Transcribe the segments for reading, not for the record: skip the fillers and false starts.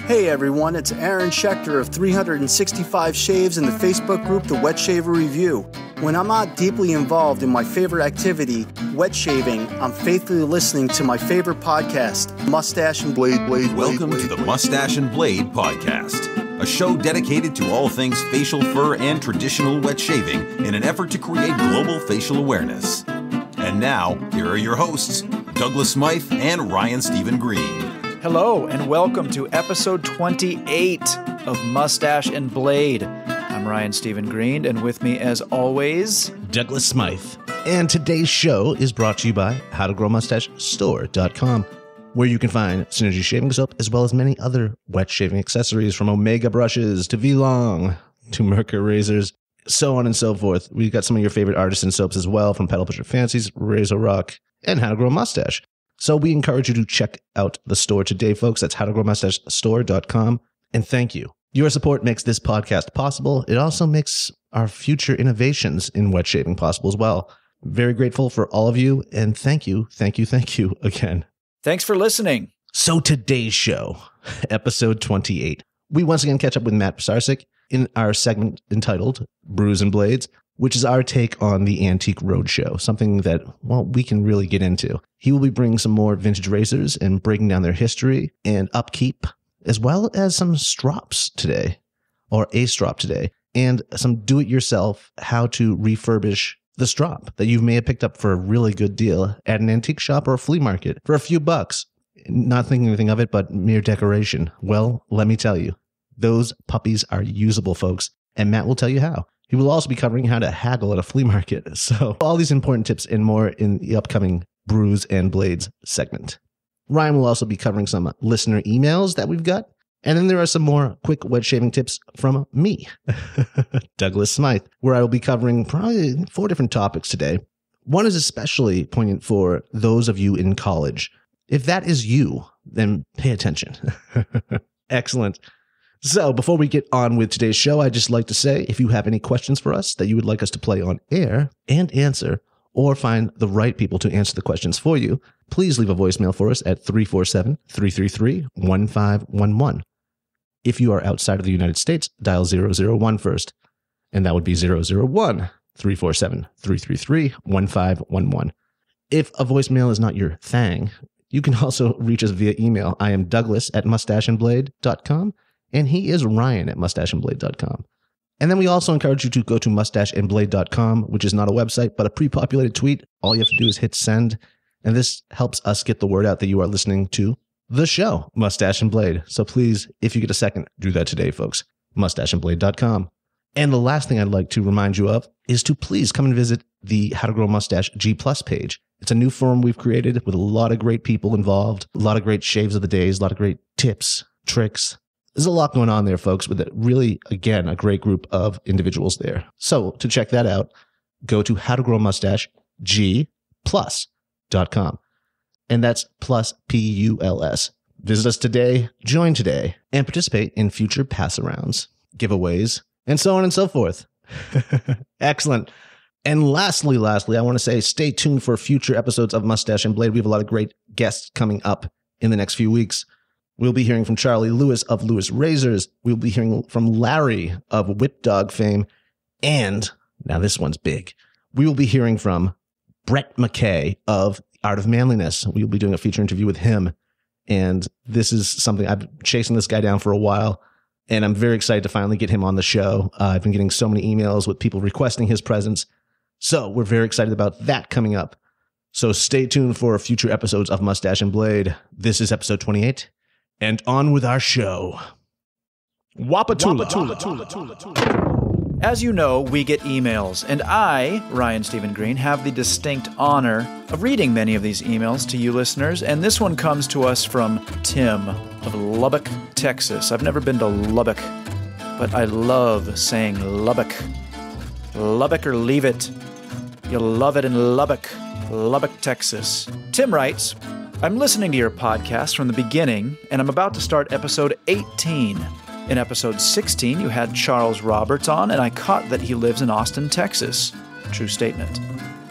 Hey everyone, it's Aaron Schechter of 365 Shaves in the Facebook group The Wet Shaver Review. When I'm not deeply involved in my favorite activity, wet shaving, I'm faithfully listening to my favorite podcast, Moustache and Blade. Welcome to the Moustache and Blade podcast, a show dedicated to all things facial fur and traditional wet shaving in an effort to create global facial awareness. And now, here are your hosts, Douglas Smythe and Ryan Stephen Green. Hello, and welcome to episode 28 of Moustache and Blade. I'm Ryan Stephen Green, and with me, as always, Douglas Smythe. And today's show is brought to you by HowToGrowMustacheStore.com, where you can find Synergy Shaving Soap, as well as many other wet shaving accessories, from Omega brushes to V-Long to Merkur razors, so on and so forth. We've got some of your favorite artisan soaps as well, from Pedal Pusher Fancies, Razor Rock, and How to Grow a Mustache. So we encourage you to check out the store today, folks. That's HowToGrowMustacheStore.com. And thank you. Your support makes this podcast possible. It also makes our future innovations in wet shaving possible as well. Very grateful for all of you. And thank you again. Thanks for listening. So today's show, episode 28, we once again catch up with Matt Pisarcick in our segment entitled Brews and Blades, which is our take on the Antique Roadshow, something that, well, we can really get into. He will be bringing some more vintage razors and breaking down their history and upkeep, as well as some strops today, or a strop today, and some do-it-yourself how to refurbish the strop that you may have picked up for a really good deal at an antique shop or a flea market for a few bucks. Not thinking anything of it, but mere decoration. Well, let me tell you, those puppies are usable, folks, and Matt will tell you how. He will also be covering how to haggle at a flea market. So all these important tips and more in the upcoming Brews and Blades segment. Ryan will also be covering some listener emails that we've got. And then there are some more quick wet shaving tips from me, Douglas Smythe, where I will be covering probably 4 different topics today. One is especially poignant for those of you in college. If that is you, then pay attention. Excellent. So before we get on with today's show, I'd just like to say, if you have any questions for us that you would like us to play on air and answer, or find the right people to answer the questions for you, please leave a voicemail for us at 347-333-1511. If you are outside of the United States, dial 001 first, and that would be 001-347-333-1511. If a voicemail is not your thing, you can also reach us via email. I am Douglas at mustacheandblade.com. And he is Ryan at mustacheandblade.com. And then we also encourage you to go to mustacheandblade.com, which is not a website, but a pre-populated tweet. All you have to do is hit send. And this helps us get the word out that you are listening to the show, Moustache and Blade. So please, if you get a second, do that today, folks. Mustacheandblade.com. And the last thing I'd like to remind you of is to please come and visit the How to Grow a Mustache G+ page. It's a new forum we've created with a lot of great people involved, a lot of great shaves of the days, a lot of great tips, tricks. There's a lot going on there, folks, with really, again, a great group of individuals there. So to check that out, go to howtogrowmustacheg+.com. And that's plus P-U-L-S. Visit us today, join today, and participate in future pass-arounds, giveaways, and so on and so forth. Excellent. And lastly, I want to say stay tuned for future episodes of Moustache and Blade. We have a lot of great guests coming up in the next few weeks. We'll be hearing from Charlie Lewis of Lewis Razors. We'll be hearing from Larry of Whip Dog fame. And, now this one's big, we will be hearing from Brett McKay of Art of Manliness. We'll be doing a feature interview with him. And this is something, I've been chasing this guy down for a while. And I'm very excited to finally get him on the show. I've been getting so many emails with people requesting his presence. So we're very excited about that coming up. So stay tuned for future episodes of Moustache and Blade. This is episode 28. And on with our show. Wapatula. As you know, we get emails, and I, Ryan Stephen Green, have the distinct honor of reading many of these emails to you listeners, and this one comes to us from Tim of Lubbock, Texas. I've never been to Lubbock, but I love saying Lubbock. Lubbock or leave it. You'll love it in Lubbock, Texas. Tim writes, I'm listening to your podcast from the beginning, and I'm about to start episode 18. In episode 16, you had Charles Roberts on, and I caught that he lives in Austin, Texas. True statement.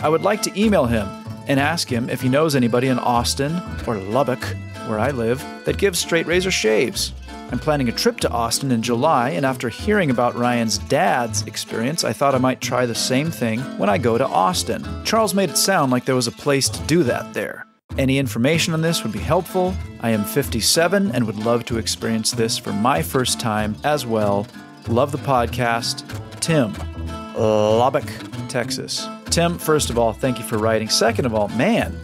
I would like to email him and ask him if he knows anybody in Austin or Lubbock, where I live, that gives straight razor shaves. I'm planning a trip to Austin in July, and after hearing about Ryan's dad's experience, I thought I might try the same thing when I go to Austin. Charles made it sound like there was a place to do that there. Any information on this would be helpful. I am 57 and would love to experience this for my first time as well. Love the podcast. Tim, Lubbock, Texas. Tim, first of all, thank you for writing. Second of all, man,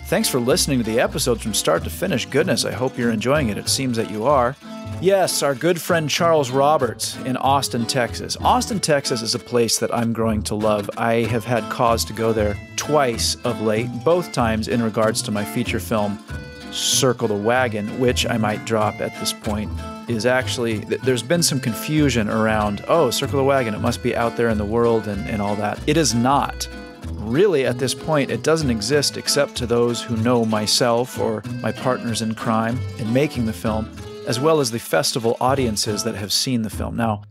thanks for listening to the episodes from start to finish. Goodness, I hope you're enjoying it. It seems that you are. Yes, our good friend Charles Roberts in Austin, Texas. Austin, Texas is a place that I'm growing to love. I have had cause to go there twice of late, both times in regards to my feature film, Circle the Wagon, which I might drop at this point, is actually, there's been some confusion around, Circle the Wagon, it must be out there in the world and all that. It is not. Really, at this point, it doesn't exist except to those who know myself or my partners in crime in making the film, as well as the festival audiences that have seen the film. Now,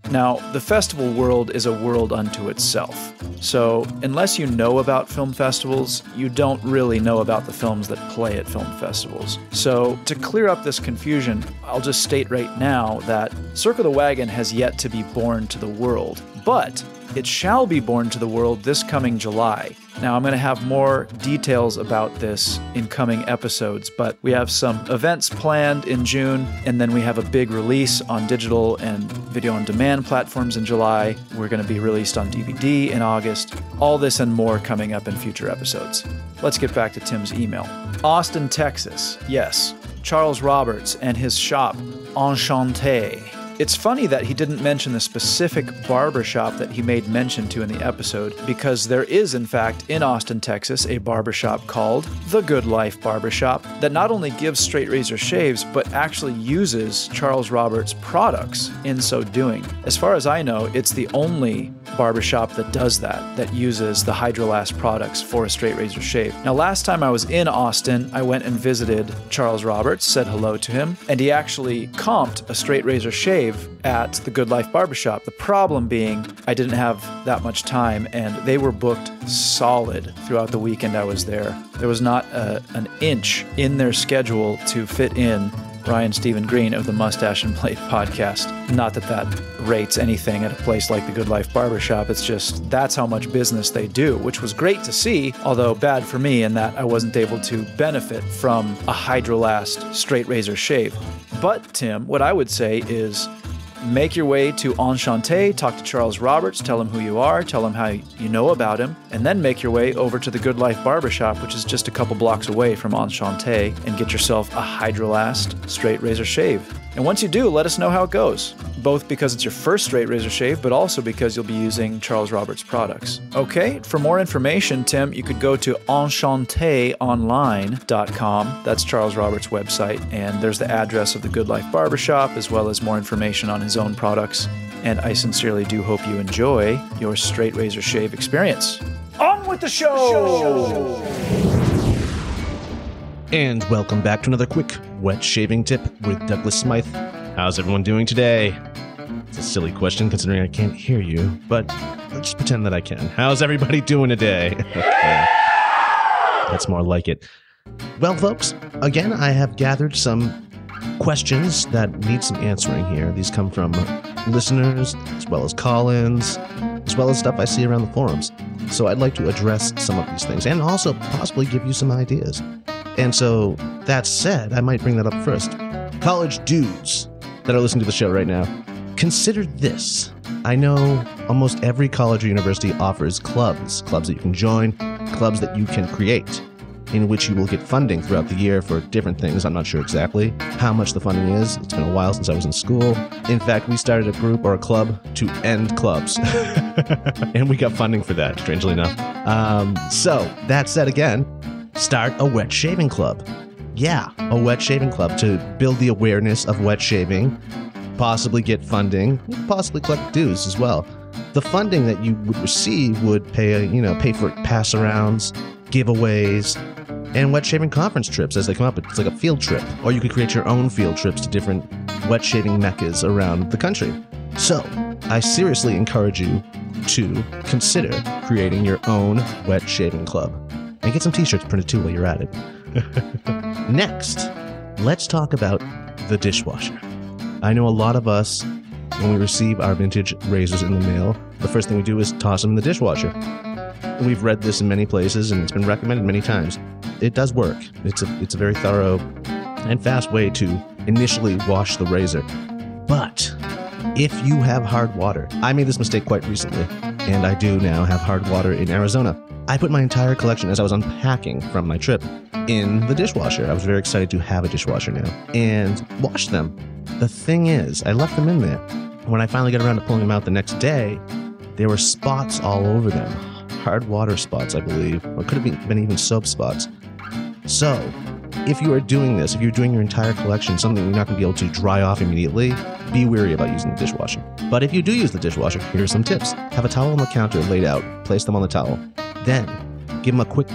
the festival world is a world unto itself. So, unless you know about film festivals, you don't really know about the films that play at film festivals. So, to clear up this confusion, I'll just state right now that Circle the Wagon has yet to be born to the world, but it shall be born to the world this coming July. Now, I'm going to have more details about this in coming episodes, but we have some events planned in June, and then we have a big release on digital and video on demand platforms in July. We're going to be released on DVD in August. All this and more coming up in future episodes. Let's get back to Tim's email. Austin, Texas. Yes, Charles Roberts and his shop, Enchanté. It's funny that he didn't mention the specific barbershop that he made mention to in the episode, because there is, in fact, in Austin, Texas, a barbershop called The Good Life Barbershop that not only gives straight razor shaves, but actually uses Charles Roberts products in so doing. As far as I know, it's the only barbershop that does that uses the Hydrolast products for a straight razor shave. Now, last time I was in Austin, I went and visited Charles Roberts, said hello to him, and he actually comped a straight razor shave at the Good Life Barbershop. The problem being I didn't have that much time, and they were booked solid throughout the weekend I was there. There was not an inch in their schedule to fit in Ryan Stephen Green of the Moustache and Blade podcast. Not that rates anything at a place like the Good Life Barbershop. It's just that's how much business they do, which was great to see, although bad for me in that I wasn't able to benefit from a Hydrolast straight razor shave. But Tim, what I would say is make your way to Enchanté, talk to Charles Roberts, tell him who you are, tell him how you know about him, and then make your way over to the Good Life Barbershop, which is just a couple blocks away from Enchanté, and get yourself a Hydrolast straight razor shave. And once you do, let us know how it goes, both because it's your first straight razor shave, but also because you'll be using Charles Roberts products. Okay, for more information, Tim, you could go to enchantéonline.com. That's Charles Roberts' website, and there's the address of the Good Life Barbershop, as well as more information on his own products. And I sincerely do hope you enjoy your straight razor shave experience. On with the show! And welcome back to another quick wet shaving tip with Douglas Smythe. How's everyone doing today? It's a silly question considering I can't hear you, but let's just pretend that I can. How's everybody doing today? That's more like it. Well, folks, again, I have gathered some questions that need some answering here. These come from listeners, as well as call-ins, as well as stuff I see around the forums. So I'd like to address some of these things and also possibly give you some ideas. And so, that said, I might bring that up first. College dudes that are listening to the show right now, consider this. I know almost every college or university offers clubs that you can join, clubs that you can create, in which you will get funding throughout the year for different things. I'm not sure exactly how much the funding is. It's been a while since I was in school. In fact, we started a group or a club to end clubs. And we got funding for that, strangely enough. So, that said again, start a wet shaving club. Yeah, a wet shaving club to build the awareness of wet shaving, possibly get funding, possibly collect dues as well. The funding that you would receive would pay for pass-arounds, giveaways, and wet shaving conference trips as they come up. It's like a field trip. Or you could create your own field trips to different wet shaving meccas around the country. So, I seriously encourage you to consider creating your own wet shaving club. And get some t-shirts printed too while you're at it. Next, let's talk about the dishwasher. I know a lot of us, when we receive our vintage razors in the mail, the first thing we do is toss them in the dishwasher. We've read this in many places, and it's been recommended many times. It does work. It's a very thorough and fast way to initially wash the razor. But if you have hard water, I made this mistake quite recently, and I do now have hard water in Arizona. I put my entire collection, as I was unpacking from my trip, in the dishwasher. I was very excited to have a dishwasher now, and washed them. The thing is, I left them in there. When I finally got around to pulling them out the next day, there were spots all over them. Hard water spots, I believe, or could have been even soap spots. So, if you are doing this, if you're doing your entire collection, something you're not going to be able to dry off immediately, be wary about using the dishwasher. But if you do use the dishwasher, here are some tips. Have a towel on the counter laid out. Place them on the towel. Then, give them a quick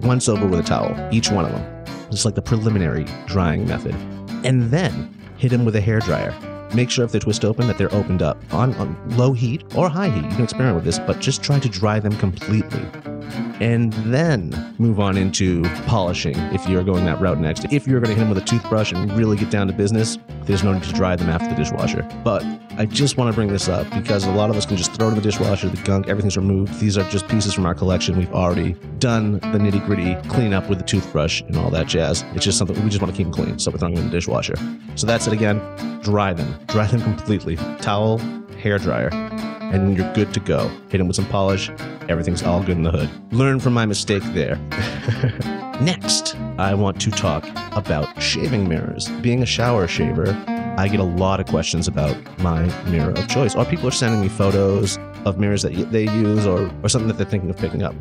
once over with a towel, each one of them. Just like the preliminary drying method. And then, hit them with a hairdryer. Make sure if they're twist open that they're opened up on low heat or high heat. You can experiment with this, but just try to dry them completely. And then move on into polishing if you're going that route next. If you're going to hit them with a toothbrush and really get down to business, there's no need to dry them after the dishwasher. But I just want to bring this up because a lot of us can just throw it in the dishwasher, the gunk, everything's removed. These are just pieces from our collection. We've already done the nitty-gritty cleanup with the toothbrush and all that jazz. It's just something we just want to keep them clean, so we're throwing them in the dishwasher. So that's it again. Dry them. Dry them completely. Towel, hairdryer, and you're good to go. Hit them with some polish. Everything's all good in the hood. Learn from my mistake there. Next, I want to talk about shaving mirrors. Being a shower shaver, I get a lot of questions about my mirror of choice, or people are sending me photos of mirrors that they use or something that they're thinking of picking up.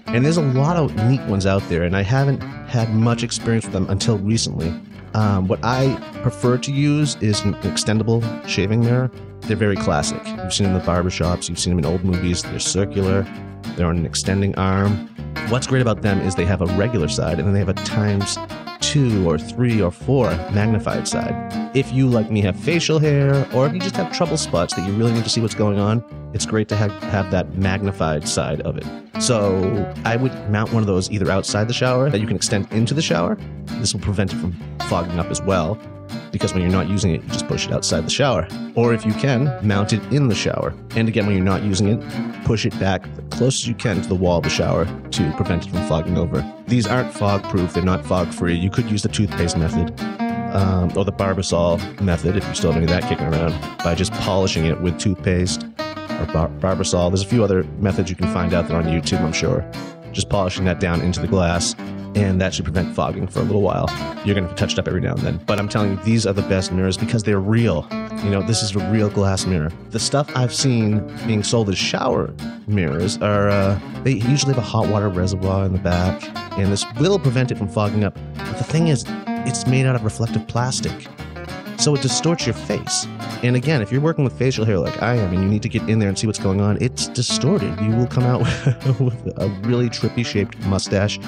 And there's a lot of neat ones out there, and I haven't had much experience with them until recently. What I prefer to use is an extendable shaving mirror. They're very classic. You've seen them in the barbershops, you've seen them in old movies. They're circular, they're on an extending arm. What's great about them is they have a regular side, and then they have a times 2 or 3 or 4 magnified side. If you, like me, have facial hair, or if you just have trouble spots that you really need to see what's going on, it's great to have that magnified side of it. So I would mount one of those either outside the shower that you can extend into the shower. This will prevent it from fogging up as well, because when you're not using it, you just push it outside the shower. Or if you can, mount it in the shower. And again, when you're not using it, push it back the closest you can to the wall of the shower to prevent it from fogging over. These aren't fog-proof, they're not fog-free. You could use the toothpaste method, or the Barbasol method, if you still have any of that kicking around, by just polishing it with toothpaste or Barbasol. There's a few other methods you can find out there on YouTube, I'm sure. Just polishing that down into the glass, and that should prevent fogging for a little while. You're going to have to touch it up every now and then. But I'm telling you, these are the best mirrors because they're real. You know, this is a real glass mirror. The stuff I've seen being sold as shower mirrors are, they usually have a hot water reservoir in the back, and this will prevent it from fogging up. But the thing is, it's made out of reflective plastic, so it distorts your face. And again, if you're working with facial hair like I am and you need to get in there and see what's going on, it's distorted. You will come out with a really trippy shaped mustache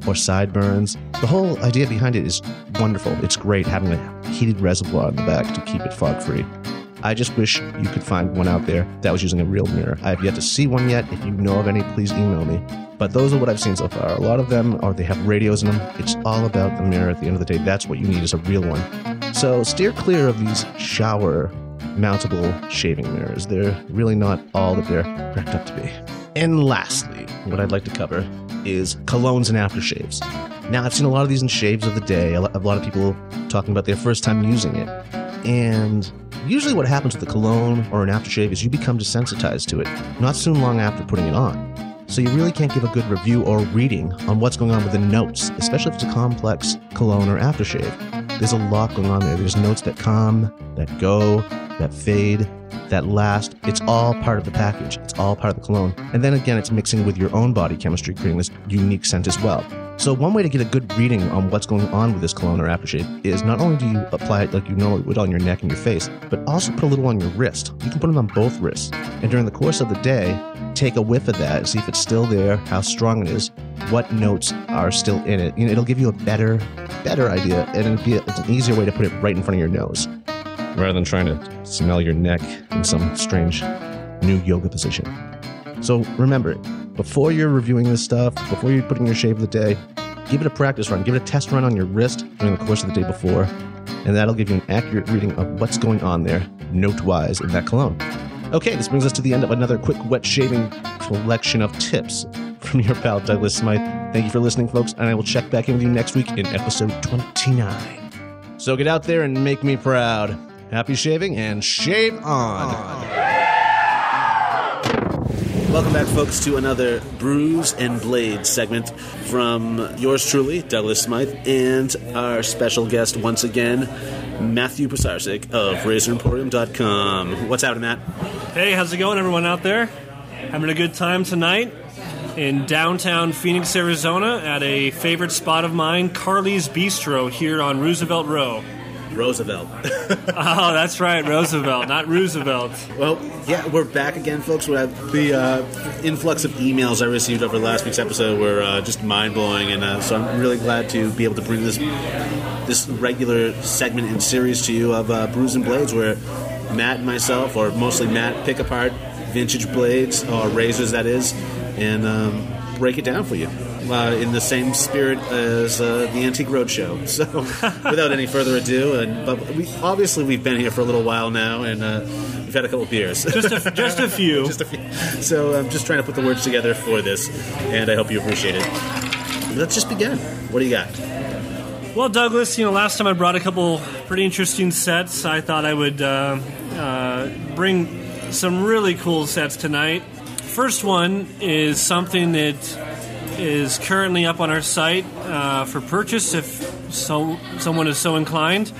or sideburns. The whole idea behind it is wonderful. It's great having a heated reservoir in the back to keep it fog-free. I just wish you could find one out there that was using a real mirror. I have yet to see one yet. If you know of any, please email me. But those are what I've seen so far. A lot of them, or they have radios in them. It's all about the mirror at the end of the day. That's what you need, is a real one. So steer clear of these shower mountable shaving mirrors. They're really not all that they're cracked up to be. And lastly, what I'd like to cover is colognes and aftershaves. Now, I've seen a lot of these in shaves of the day. A lot of people talking about their first time using it. And usually what happens with a cologne or an aftershave is you become desensitized to it, not soon long after putting it on. So you really can't give a good review or reading on what's going on with the notes, especially if it's a complex cologne or aftershave. There's a lot going on there. There's notes that come, that go, that fade, that last. It's all part of the package. It's all part of the cologne. And then again, it's mixing with your own body chemistry, creating this unique scent as well. So one way to get a good reading on what's going on with this cologne or aftershave is not only do you apply it like you normally would on your neck and your face, but also put a little on your wrist. You can put them on both wrists. And during the course of the day, take a whiff of that, see if it's still there, how strong it is, what notes are still in it. You know, it'll give you a better idea, and it's an easier way to put it right in front of your nose, rather than trying to smell your neck in some strange new yoga position. So remember, before you're reviewing this stuff, before you're putting your shave of the day, give it a practice run. Give it a test run on your wrist during the course of the day before. and that'll give you an accurate reading of what's going on there, note-wise, in that cologne. Okay, this brings us to the end of another quick wet shaving collection of tips from your pal Douglas Smythe. Thank you for listening, folks, and I will check back in with you next week in episode 29. So get out there and make me proud. Happy shaving and shave on. Welcome back, folks, to another Brews and Blades segment from yours truly, Douglas Smythe, and our special guest once again, Matthew Pisarcick of RazorEmporium.com. What's happening, Matt? Hey, how's it going, everyone out there? Having a good time tonight in downtown Phoenix, Arizona, at a favorite spot of mine, Carly's Bistro, here on Roosevelt Row. Roosevelt. Oh, that's right, Roosevelt, not Roosevelt. Well, yeah, we're back again, folks. We have the influx of emails I received over last week's episode were just mind-blowing, and so I'm really glad to be able to bring this regular segment and series to you of Brews and Blades, where Matt and myself, or mostly Matt, pick apart vintage blades, or razors, that is, and break it down for you. In the same spirit as the Antique Roadshow. So, without any further ado, we've been here for a little while now, and we've had a couple of beers. Just a few. Just a few. So I'm just trying to put the words together for this, and I hope you appreciate it. Let's just begin. What do you got? Well, Douglas, last time I brought a couple pretty interesting sets. I thought I would bring some really cool sets tonight. First one is something that is currently up on our site for purchase if someone is so inclined.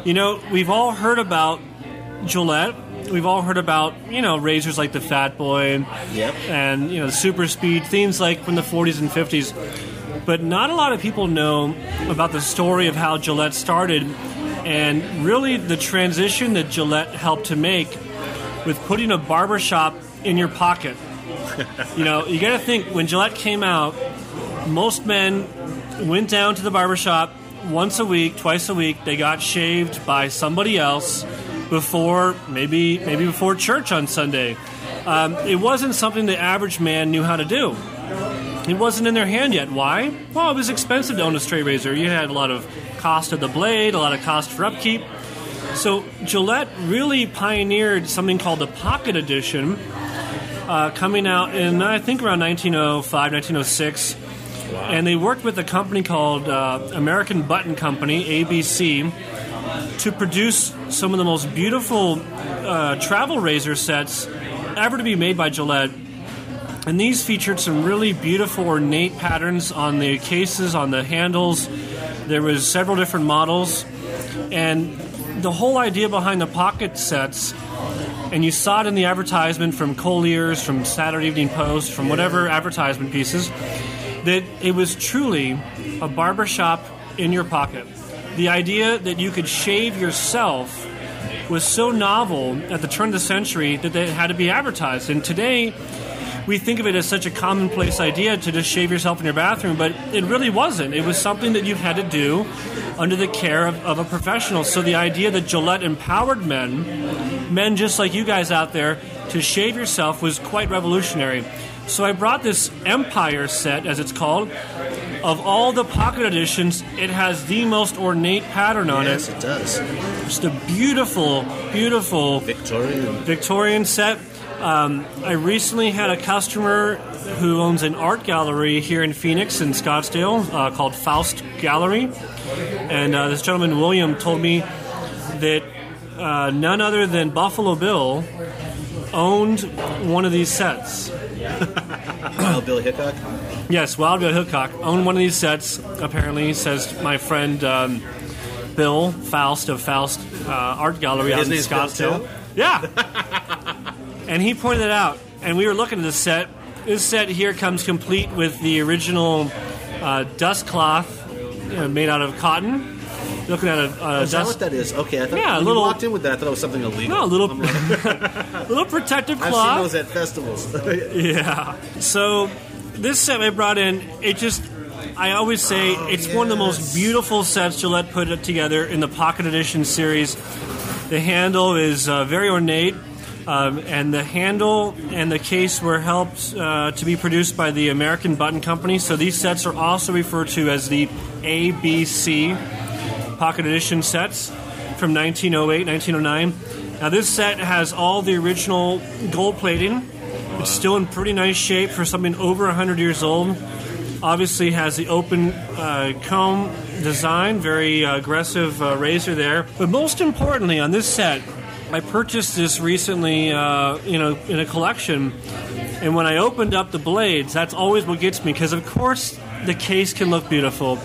We've all heard about Gillette. We've all heard about, razors like the Fat Boy and the Super Speed, things like from the 40s and 50s. But not a lot of people know about the story of how Gillette started and really the transition that Gillette helped to make with putting a barbershop in your pocket. You got to think, when Gillette came out, most men went down to the barbershop once a week, twice a week. They got shaved by somebody else before, maybe before church on Sunday. It wasn't something the average man knew how to do. It wasn't in their hand yet. Why? Well, it was expensive to own a straight razor. You had a lot of cost of the blade, a lot of cost for upkeep. So Gillette really pioneered something called the Pocket Edition, coming out in, I think, around 1905, 1906. Wow. And they worked with a company called American Button Company, ABC, to produce some of the most beautiful travel razor sets ever to be made by Gillette. And these featured some really beautiful, ornate patterns on the cases, on the handles. There was several different models. And the whole idea behind the pocket sets, and you saw it in the advertisement from Collier's, from Saturday Evening Post, from whatever advertisement pieces, that it was truly a barbershop in your pocket. The idea that you could shave yourself was so novel at the turn of the century that it had to be advertised. And today, we think of it as such a commonplace idea to just shave yourself in your bathroom, but it really wasn't. It was something that you had to do under the care of a professional. So the idea that Gillette empowered men just like you guys out there, to shave yourself was quite revolutionary. So I brought this Empire set, as it's called. Of all the pocket editions, it has the most ornate pattern on it. Yes, it does. Just a beautiful, beautiful Victorian set. I recently had a customer who owns an art gallery here in Phoenix, in Scottsdale, called Faust Gallery. And this gentleman, William, told me that none other than Buffalo Bill owned one of these sets. Wild Bill Hickok? Yes, Wild Bill Hickok owned one of these sets, apparently, says my friend Bill Faust of Faust Art Gallery out in Scottsdale. Yeah. And he pointed it out, and we were looking at this set. This set here comes complete with the original dust cloth made out of cotton. Looking at is that what that is? Okay, I thought when you walked in with that, I thought it was something illegal. No, a little protective cloth. I've seen those at festivals. Yeah. So this set I brought in, I always say it's one of the most beautiful sets Gillette put together in the Pocket Edition series. The handle is very ornate. And the handle and the case were helped to be produced by the American Button Company. So these sets are also referred to as the ABC. pocket edition sets from 1908, 1909. Now, this set has all the original gold plating. It's still in pretty nice shape for something over 100 years old. Obviously has the open comb design, very aggressive razor there. But most importantly, on this set, I purchased this recently, in a collection. And when I opened up the blades, that's always what gets me. Because, of course, the case can look beautiful.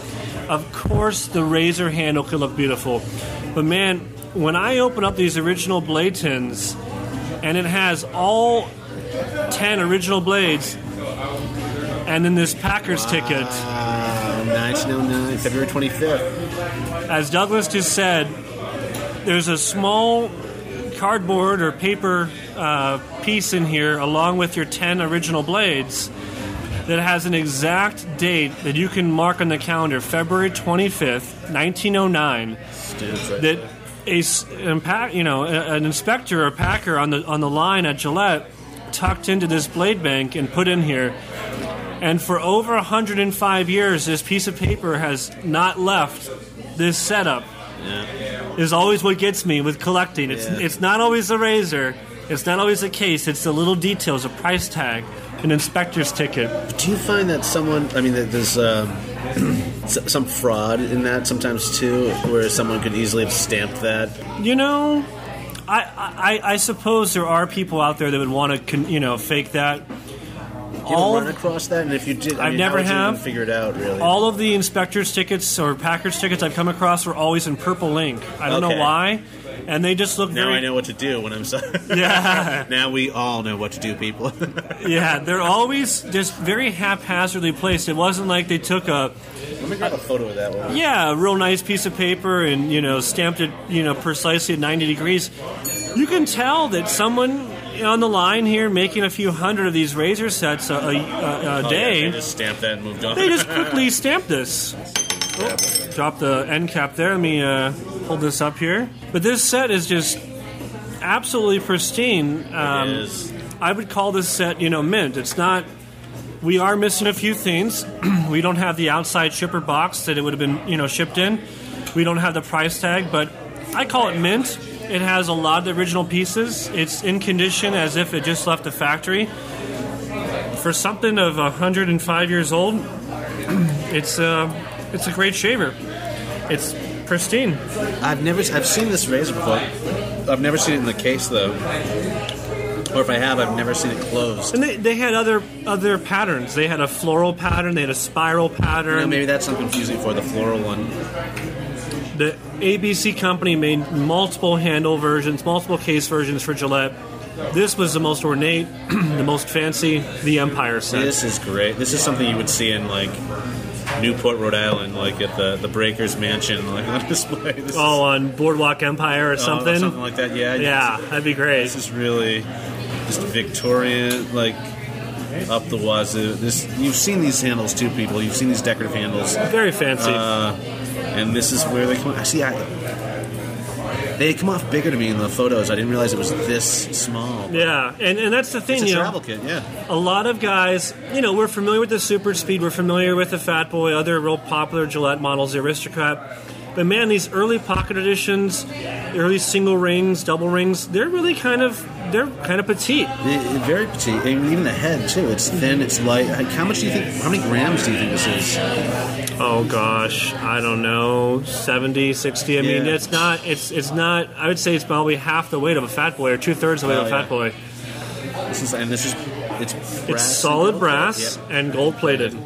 Of course, the razor handle can look beautiful. But, man, when I open up these original blade tins, and it has all 10 original blades, and then this Packard's ticket. 1909, February 25th. As Douglas just said, there's a small cardboard or paper piece in here along with your 10 original blades that has an exact date that you can mark on the calendar, February 25th, 1909. That an inspector or packer on the line at Gillette tucked into this blade bank and put in here. And for over 105 years, this piece of paper has not left this setup. Yeah. Is always what gets me with collecting. It's not always the razor. It's not always the case. It's the little details, a price tag, an inspector's ticket. Do you find that that there's some fraud in that sometimes too, where someone could easily have stamped that? I suppose there are people out there that would want to, fake that. You ever run across that? And if you did, I've never even figure it out, really. All of the inspector's tickets or Packard's tickets I've come across were always in purple ink. I don't know why. And they just look Now I know what to do when I'm sorry. Yeah. Now we all know what to do, people. Yeah, they're always just very haphazardly placed. It wasn't like they took Let me grab a photo of that one. Yeah, a real nice piece of paper and, stamped it, precisely at 90 degrees. You can tell that someone on the line here making a few hundred of these razor sets a day. They just stamped that and moved on. They just quickly stamped this. Drop the end cap there. Let me hold this up here. But this set is just absolutely pristine. It is. I would call this set, mint. It's not. We are missing a few things. We don't have the outside shipper box that it would have been, shipped in. We don't have the price tag, but I call it mint. It has a lot of the original pieces. It's in condition as if it just left the factory. For something of 105 years old, it's a great shaver. It's pristine. I've seen this razor before. I've never seen it in the case though. Or if I have, I've never seen it closed. And they had other patterns. They had a floral pattern. They had a spiral pattern. Maybe that's I'm confusing for the floral one. The ABC company made multiple handle versions, multiple case versions for Gillette. This was the most ornate, the most fancy, the Empire set. This is great. This is something you would see in Newport, Rhode Island, at the Breakers Mansion, on display. On Boardwalk Empire or something? Something like that, yeah. Yeah, that'd be great. This is really just Victorian, up the wazoo. You've seen these handles too, people. You've seen these decorative handles. Very fancy. And this is where they come off. They come off bigger to me in the photos. I didn't realize it was this small. Yeah, and that's the thing. It's a travel kit, yeah. A lot of guys, we're familiar with the Super Speed. We're familiar with the Fat Boy, other real popular Gillette models, the Aristocrat. But man, these early pocket editions, early single rings, double rings, they're really kind of petite. Very petite. And even the head too. It's thin. It's light. How many grams do you think this is? Oh gosh, I don't know, 70, 60. I mean, it's not. I would say it's probably half the weight of a Fat Boy or 2/3 the weight of a Fat Boy. It's solid brass and gold plated.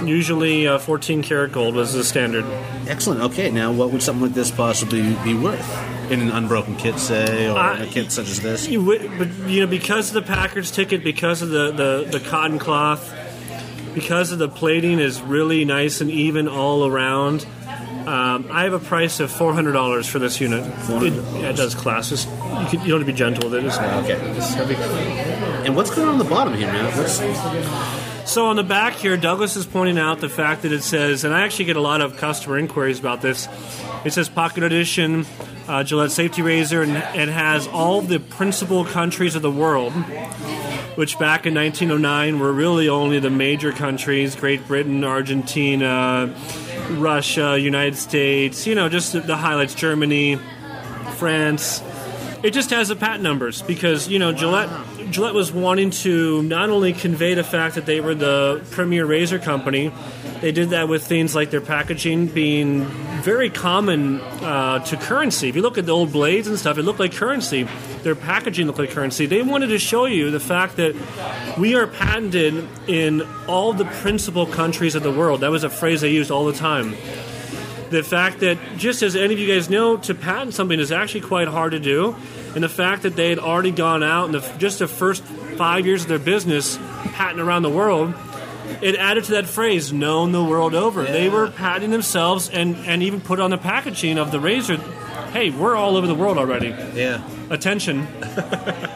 Usually 14 karat gold was the standard. Excellent. Okay, now what would something like this possibly be worth in an unbroken kit, say, or in a kit such as this? But because of the Packard's ticket, because of the cotton cloth, because of the plating is really nice and even all around. I have a price of $400 for this unit. It does class. You don't have to be gentle with it. Okay. It's heavy. And what's going on the bottom here, man? So on the back here, Douglas is pointing out the fact that it says, and I actually get a lot of customer inquiries about this, it says Pocket Edition, Gillette Safety Razor, and it has all the principal countries of the world, which back in 1909 were really only the major countries, Great Britain, Argentina, Russia, United States, just the highlights, Germany, France. It just has the patent numbers because, Gillette was wanting to not only convey the fact that they were the premier razor company, they did that with things like their packaging being very common to currency. If you look at the old blades and stuff, it looked like currency. Their packaging looked like currency. They wanted to show you the fact that we are patented in all the principal countries of the world. That was a phrase they used all the time. The fact that, just as any of you guys know, to patent something is actually quite hard to do. And the fact that they had already gone out in just the first 5 years of their business, patenting around the world, it added to that phrase, known the world over. Yeah. They were patenting themselves and even put on the packaging of the razor, hey, we're all over the world already. Yeah. Attention.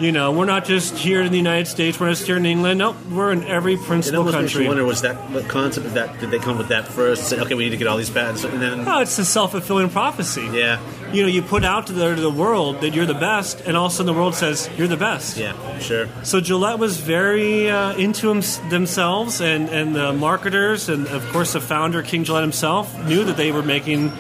We're not just here in the United States, we're not just here in England. No, we're in every principal country. It almost makes you wonder, was that the concept of that, did they come with that first? Say, okay, we need to get all these patents. And then... Oh, it's a self-fulfilling prophecy. Yeah. You put out to the world that you're the best, and all of a sudden the world says, you're the best. Yeah, sure. So Gillette was very into themselves, and the marketers, and of course the founder, King Gillette himself, knew that they were making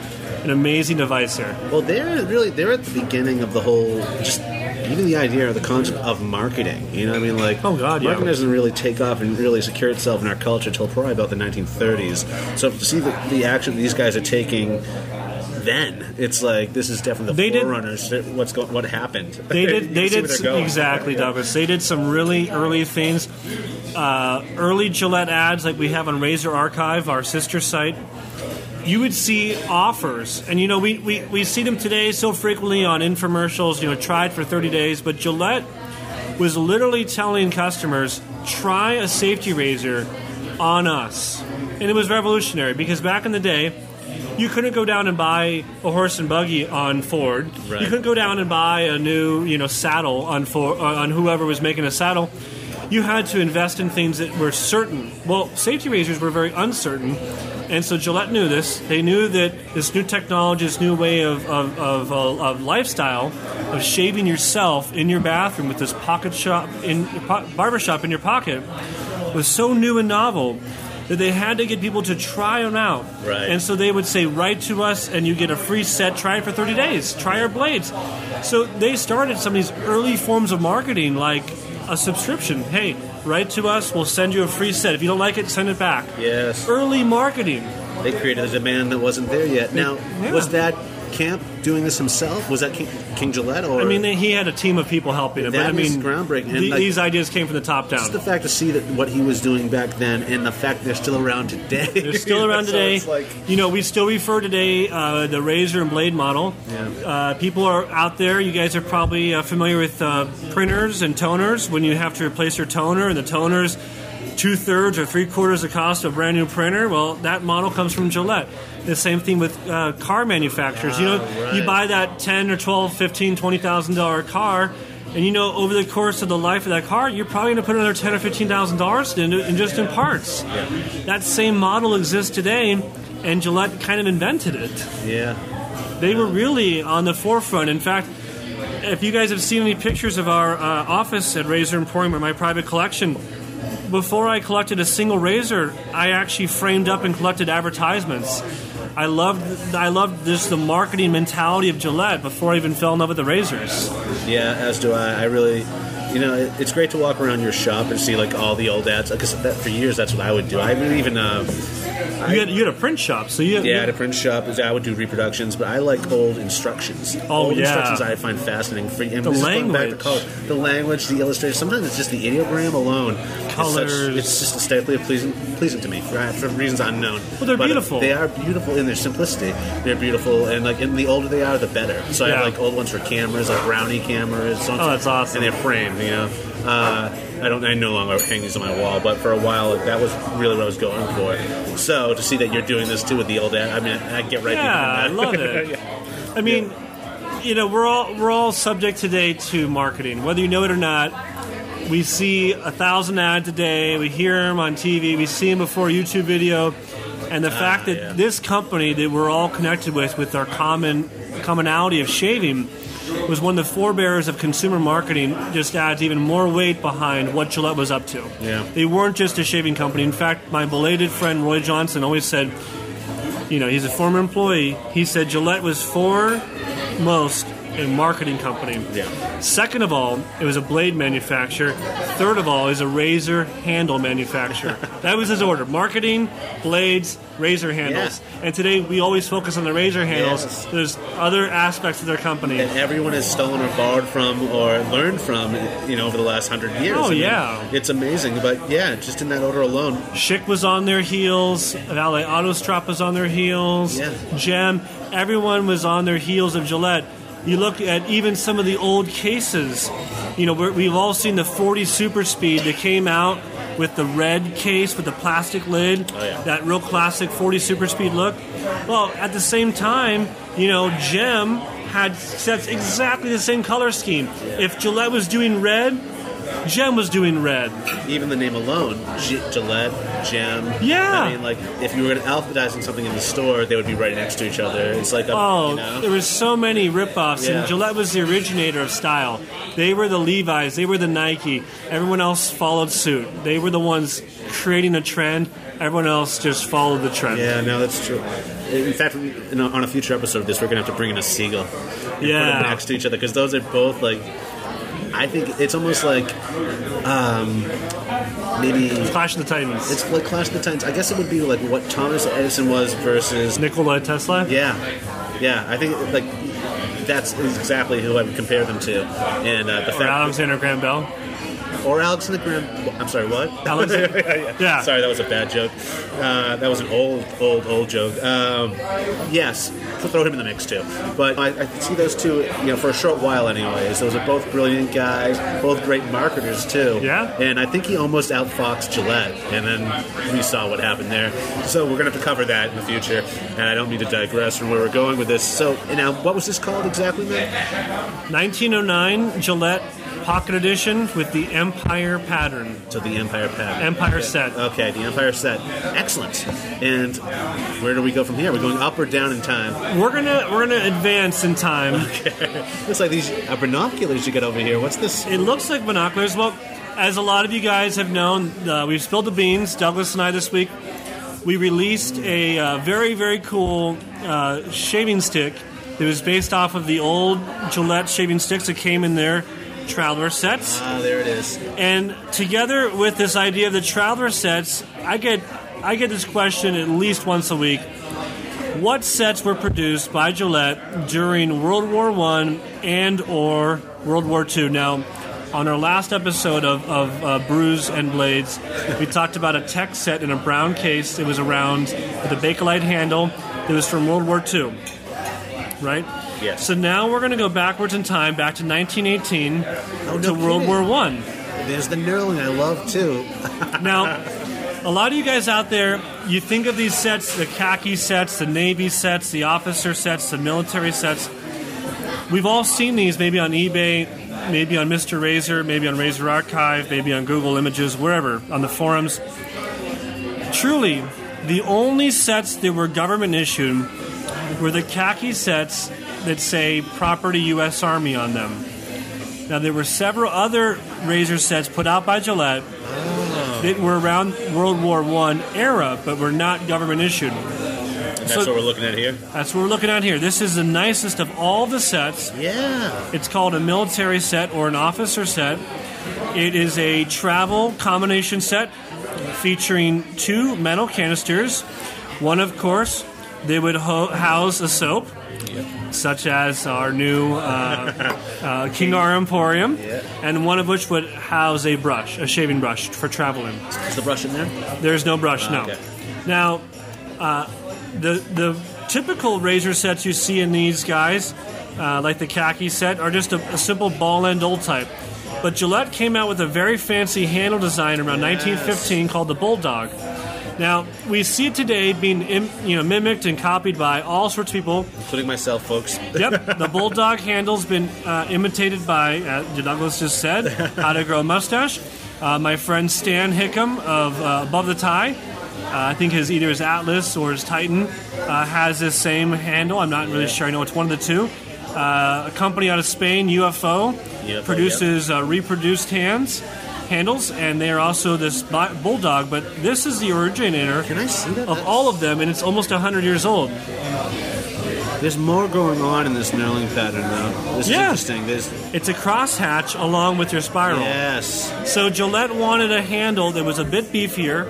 an amazing device here. Well, they're at the beginning of the whole, just even the idea or the concept of marketing. You know what I mean? Like, oh God, marketing doesn't really take off and really secure itself in our culture until probably about the 1930s. So to see the action these guys are taking, then it's like this is definitely the forerunners. What happened? They did exactly, Douglas. They did some really early things. Early Gillette ads, like we have on Razor Archive, our sister site. You would see offers, and we see them today so frequently on infomercials. Try it for 30 days, but Gillette was literally telling customers, try a safety razor on us, and it was revolutionary because back in the day, you couldn't go down and buy a horse and buggy on Ford. Right. You couldn't go down and buy a new saddle on Ford, on whoever was making a saddle. You had to invest in things that were certain. Well, safety razors were very uncertain. And so Gillette knew this. They knew that this new technology, this new way of lifestyle, of shaving yourself in your bathroom with this barbershop in your pocket, was so new and novel that they had to get people to try them out. Right. And so they would say, write to us and you get a free set, try it for 30 days, try our blades. So they started some of these early forms of marketing like a subscription. Hey, write to us, we'll send you a free set. If you don't like it, send it back. Yes. Early marketing. They created a demand that wasn't there yet. Now, was that Camp doing this himself? Was that King Gillette? Or? I mean, he had a team of people helping him. That is groundbreaking. These ideas came from the top down. Just the fact to see that what he was doing back then and the fact they're still around today. They're still around today. So it's like... we still refer today the razor and blade model. Yeah. People are out there. You guys are probably familiar with printers and toners. When you have to replace your toner, and the toner's 2/3 or 3/4 the cost of a brand new printer, well, that model comes from Gillette. The same thing with car manufacturers. Right. You buy that $10,000 or $12,000, $15,000, $20,000 car, and over the course of the life of that car, you're probably going to put another $10,000 or $15,000 into it, just in parts. Yeah. That same model exists today, and Gillette kind of invented it. Yeah. They were really on the forefront. In fact, if you guys have seen any pictures of our office at Razor Emporium or my private collection, before I collected a single razor, I actually framed up and collected advertisements. I loved the marketing mentality of Gillette before I even fell in love with the razors. Yeah, as do I. I really, it's great to walk around your shop and see all the old ads. Because for years, that's what I would do. I would even. You had a print shop, so I had a print shop. I would do reproductions, but I like old instructions. Old instructions I find fascinating. The language, the illustration. Sometimes it's just the ideogram alone. Colors. It's just aesthetically pleasing to me for reasons unknown. Well, they're beautiful. They are beautiful in their simplicity. They're beautiful, and and the older they are, the better. So I have old ones for cameras, like Brownie cameras. Oh, that's awesome. And they're framed. I no longer hang these on my wall, but for a while that was really what I was going for. So to see that you're doing this too with the old ad, I get right. Yeah, I love it. I mean, we're all subject today to marketing, whether you know it or not. We see 1,000 ads a day. We hear them on TV. We see them before a YouTube video, and the fact that this company that we're all connected with our commonality of shaving, was one of the forebearers of consumer marketing, just adds even more weight behind what Gillette was up to. Yeah. They weren't just a shaving company. In fact, my belated friend Roy Johnson always said, he's a former employee. He said Gillette was foremost a marketing company. Yeah. Second of all, it was a blade manufacturer. Third of all, is a razor handle manufacturer. That was his order: marketing, blades, razor handles. Yeah. And today we always focus on the razor handles. Yes. There's other aspects of their company. And everyone has stolen or borrowed from or learned from, over the last 100 years. Oh, yeah. It's amazing. But, yeah, just in that order alone. Schick was on their heels. Valet Autostrop was on their heels. Yeah. Gem. Everyone was on their heels of Gillette. You look at even some of the old cases. We've all seen the 40 Super Speed that came out with the red case with the plastic lid. Oh, yeah. That real classic 40 Super Speed look. Well, at the same time, Gem had sets exactly the same color scheme. Yeah. If Gillette was doing red, Gem was doing red. Even the name alone, Gillette, Gem. Yeah. I mean, if you were alphabetizing something in the store, they would be right next to each other. It's like, there was so many ripoffs, Yeah. and Gillette was the originator of style. They were the Levi's, they were the Nike. Everyone else followed suit. They were the ones creating a trend. Everyone else just followed the trend. Yeah, no, that's true. In fact, on a future episode of this, we're going to have to bring in a seagull and put them next to each other, because those are both, I think it's almost like maybe Clash of the Titans. It's like Clash of the Titans. I guess it would be like what Thomas Edison was versus Nikola Tesla? Yeah. I think that's exactly who I would compare them to. And the fact Alexander Graham Bell. Or Alexander Graham. I'm sorry, what? Yeah. Sorry, that was a bad joke. That was an old joke. Yes, throw him in the mix too. But I see those two, for a short while anyways. Those are both brilliant guys, both great marketers too. Yeah. And I think he almost outfoxed Gillette, and then we saw what happened there. So we're going to have to cover that in the future, and I don't mean to digress from where we're going with this. So now, what was this called exactly, man? 1909 Gillette Pocket Edition with the Empire pattern. So the Empire pattern. Empire set. Okay, the Empire set. Excellent. And where do we go from here? We're going up or down in time? We're gonna advance in time. Okay. Looks like these are binoculars you get over here. What's this? It looks like binoculars. Well, as a lot of you guys have known, we've spilled the beans. Douglas and I this week, we released a very, very cool shaving stick that was based off of the old Gillette shaving sticks that came in their Traveler sets. There it is. And together with this idea of the Traveler sets, I get this question at least once a week. What sets were produced by Gillette during World War I and or World War II? Now, on our last episode of Brews and Blades, we talked about a tech set in a brown case. It was around with a Bakelite handle. It was from World War II, right? Yes. So now we're going to go backwards in time, back to 1918 to World War I. There's the knurling I love, too. Now, a lot of you guys out there, you think of these sets, the khaki sets, the Navy sets, the officer sets, the military sets. We've all seen these maybe on eBay, maybe on Mr. Razor, maybe on Razor Archive, maybe on Google Images, wherever, on the forums. Truly, the only sets that were government issued were the khaki sets that say Property U.S. Army on them. Now, there were several other razor sets put out by Gillette that were around World War I era, but were not government issued. And that's what we're looking at here? That's what we're looking at here. This is the nicest of all the sets. Yeah. It's called a military set or an officer set. It is a travel combination set featuring two metal canisters. One, of course, they would house a soap, such as our new King R Emporium, and one of which would house a brush, a shaving brush for traveling. Is the brush in there? There's no brush, no. Okay. Now, the typical razor sets you see in these guys, like the khaki set, are just a simple ball-end old type. But Gillette came out with a very fancy handle design around 1915 called the Bulldog. Now, we see it today being mimicked and copied by all sorts of people. Including myself, folks. Yep, the Bulldog handle's been imitated by, Douglas just said, How to Grow a Mustache. My friend Stan Hickam of Above the Tie, I think either his Atlas or his Titan has this same handle. I'm not really sure. I know it's one of the two. A company out of Spain, UFO, produces reproduced hands. handles, and they are also this Bulldog, but this is the originator Can I see that? of all of them, and it's almost 100 years old. There's more going on in this knurling pattern, though. This is interesting. It's a crosshatch along with your spiral. Yes. So Gillette wanted a handle that was a bit beefier,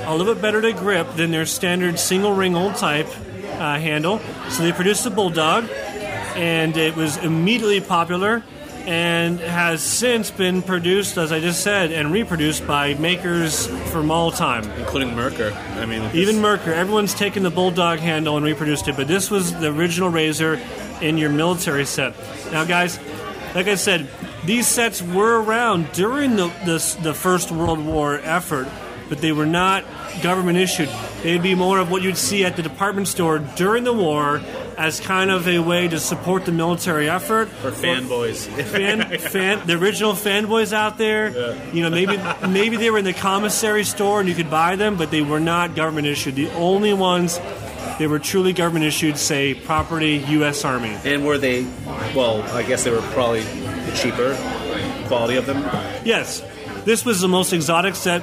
a little bit better to grip than their standard single-ring old-type handle. So they produced the Bulldog, and it was immediately popular and has since been produced, as I just said, and reproduced by makers from all time. Including Mercer. I mean, even Mercer. Everyone's taken the Bulldog handle and reproduced it, but this was the original razor in your military set. Now, guys, like I said, these sets were around during the First World War effort, but they were not government issued. They'd be more of what you'd see at the department store during the war as kind of a way to support the military effort. For fanboys. The original fanboys out there. Yeah. You know, maybe they were in the commissary store and you could buy them, but they were not government issued. The only ones that were truly government issued, say, property, U.S. Army. And were they, well, I guess they were probably the cheaper quality of them? Yes. This was the most exotic set.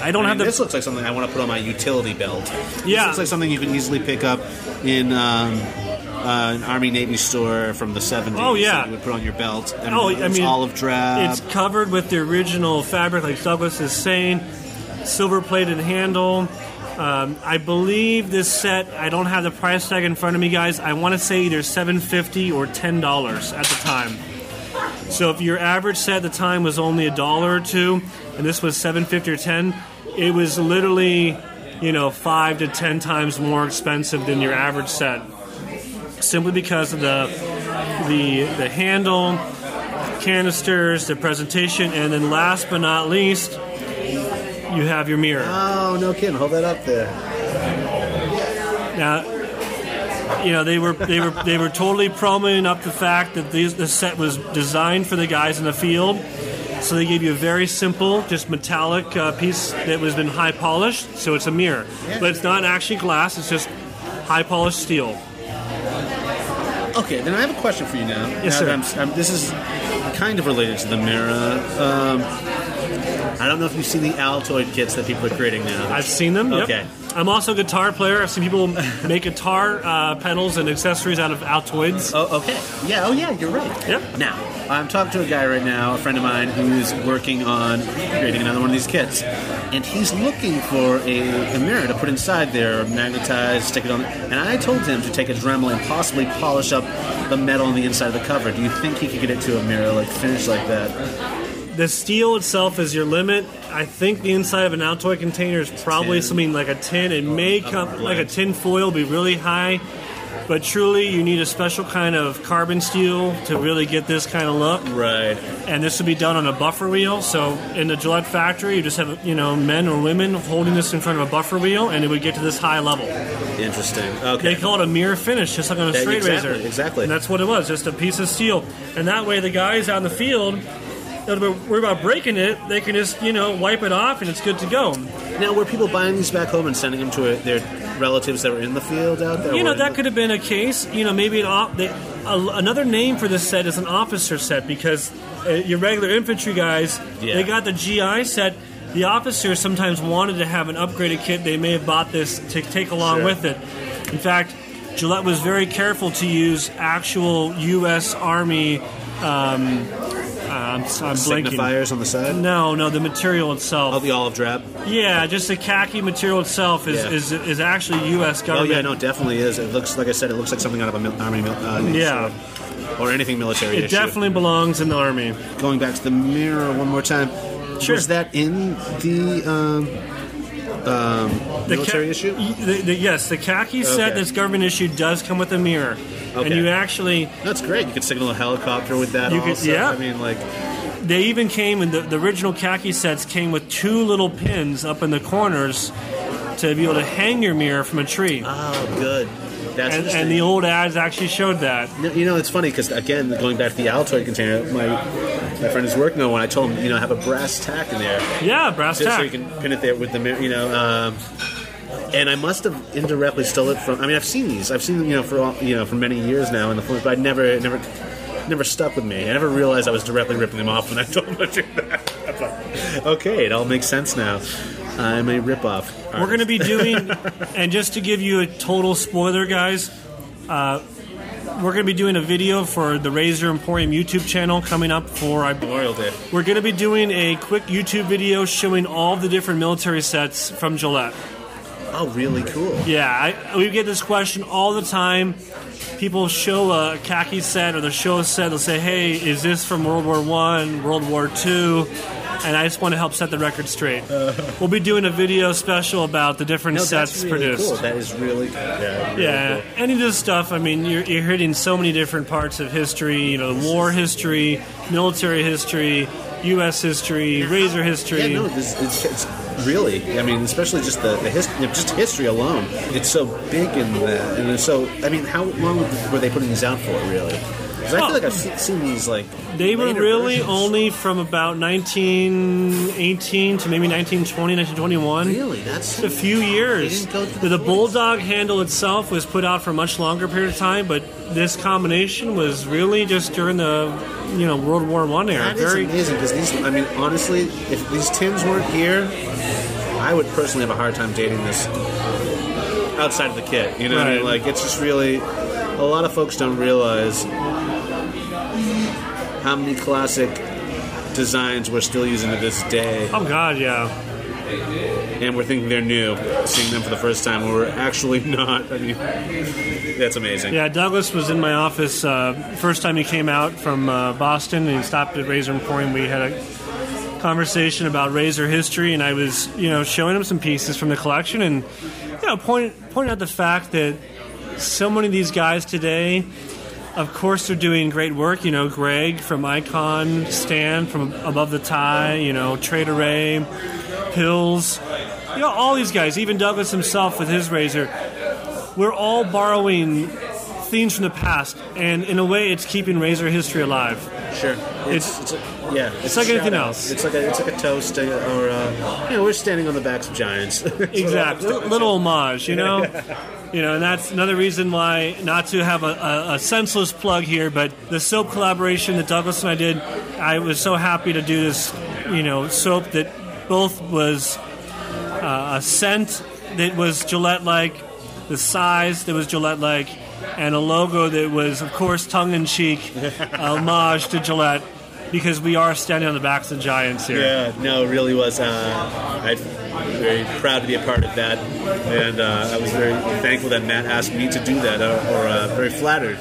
This looks like something I want to put on my utility belt. This looks like something you can easily pick up in an Army-Navy store from the 70s. Oh, yeah. That you would put on your belt. And it's olive drab. It's covered with the original fabric, like Douglas is saying. Silver-plated handle. I believe this set, I don't have the price tag in front of me, guys. I want to say either $7.50 or $10 at the time. So if your average set at the time was only $1 or $2, and this was $7.50 or $10, it was literally, 5 to 10 times more expensive than your average set, simply because of the handle, canisters, the presentation, and then last but not least, you have your mirror. Oh, no kidding! Hold that up there. Now, they were totally promoting up the fact that the set was designed for the guys in the field. So they gave you a very simple, just metallic piece that was been high polished. So it's a mirror, but it's not actually glass. It's just high polished steel. Okay, then I have a question for you now. Yes, sir. This is kind of related to the mirror. I don't know if you've seen the Altoid kits that people are creating now. I've seen them. Yep. Okay. I'm also a guitar player. I've seen people make guitar pedals and accessories out of Altoids. Oh, okay. Yeah. Oh, yeah. You're right. Yep. Now, I'm talking to a guy right now, a friend of mine, who's working on creating another one of these kits, and he's looking for a mirror to put inside there, magnetize, stick it on. And I told him to take a Dremel and possibly polish up the metal on the inside of the cover. Do you think he could get it to a mirror finish like that? The steel itself is your limit. I think the inside of an Altoid container is probably something like a tin. It may come like a tin foil, be really high, but truly you need a special kind of carbon steel to really get this kind of look. Right. And this would be done on a buffer wheel. So in the Gillette factory, you just have men or women holding this in front of a buffer wheel, and it would get to this high level. Interesting. Okay. They call it a mirror finish, just like on a straight razor. Exactly. And that's what it was, just a piece of steel. And that way the guys out in the field, don't worry about breaking it, they can just, wipe it off and it's good to go. Now, were people buying these back home and sending them to their relatives that were in the field out there? That could have been a case. Maybe another name for this set is an officer set, because your regular infantry guys, they got the GI set. The officers sometimes wanted to have an upgraded kit. They may have bought this to take along with it. In fact, Gillette was very careful to use actual U.S. Army I'm blanking. Signifiers on the side? No, the material itself. Oh, the olive drab? Yeah, just the khaki material itself is actually U.S. government. Oh, yeah, no, it definitely is. It looks, like I said, it looks like something out of an Army or anything military issue. It definitely belongs in the Army. Going back to the mirror one more time. Sure. Was that in the military issue? Yes, the khaki set that's government issued does come with a mirror. Okay. And you actually... That's great. You could signal a helicopter with that also. Yeah. I mean, They even came, in the original khaki sets came with 2 little pins up in the corners to be able to hang your mirror from a tree. Oh, good. That's interesting. And the old ads actually showed that. It's funny because, again, going back to the Altoid container, my friend is working on one. I told him, have a brass tack in there. Yeah, brass tack. So you can pin it there with the mirror, and I must have indirectly stole it from. I mean, I've seen these. I've seen them, for many years now in the phone, but I never stuck with me. I never realized I was directly ripping them off when I told him to do that. Okay, it all makes sense now. I'm a ripoff. We're going to be doing, and just to give you a total spoiler, guys, we're going to be doing a video for the Razor Emporium YouTube channel coming up for Memorial Day. We're going to be doing a quick YouTube video showing all the different military sets from Gillette. Oh, really cool. Yeah, we get this question all the time. People show a khaki set or they'll show a set. They'll say, hey, is this from World War I, World War II? And I just want to help set the record straight. We'll be doing a video special about the different sets really produced. Cool. That is really Cool. Any of this stuff, I mean, you're hitting so many different parts of history, the war history, military history, U.S. history, Razor history. Yeah, no, it's really, I mean, especially just the history, just history alone. It's so big in that, and it's so, I mean, how long were they putting these out for, really? Because I feel like I've seen these, like, they were really versions. Only from about 1918 to maybe 1920, 1921. Really? That's a few years. The Bulldog handle itself was put out for a much longer period of time, but this combination was really just during the World War I era. That is amazing, because these, I mean, honestly, if these tins weren't here, I would personally have a hard time dating this outside of the kit. You know what I mean? Like, it's just really, a lot of folks don't realize how many classic designs we're still using to this day. Oh, God, yeah. And we're thinking they're new, seeing them for the first time when we're actually not. I mean, that's amazing. Yeah, Douglas was in my office first time he came out from Boston, and he stopped at Razor Emporium. We had a conversation about Razor history, and I was, showing him some pieces from the collection, and pointing out the fact that so many of these guys today, of course, they're doing great work. Greg from Icon, Stan from Above the Tie, Trade Array, Pills, all these guys, even Douglas himself with his Razor. We're all borrowing themes from the past, and in a way, it's keeping Razor history alive. Sure, it's like anything else. It's like a toast, or we're standing on the backs of giants. Exactly, little homage, and that's another reason why not to have a senseless plug here, but the soap collaboration that Douglas and I did, I was so happy to do this, soap that both was a scent that was Gillette-like, the size that was Gillette-like, and a logo that was, of course, tongue-in-cheek homage to Gillette, because we are standing on the backs of giants here. Yeah, no, it really was. I'm very proud to be a part of that, and I was very thankful that Matt asked me to do that, or very flattered.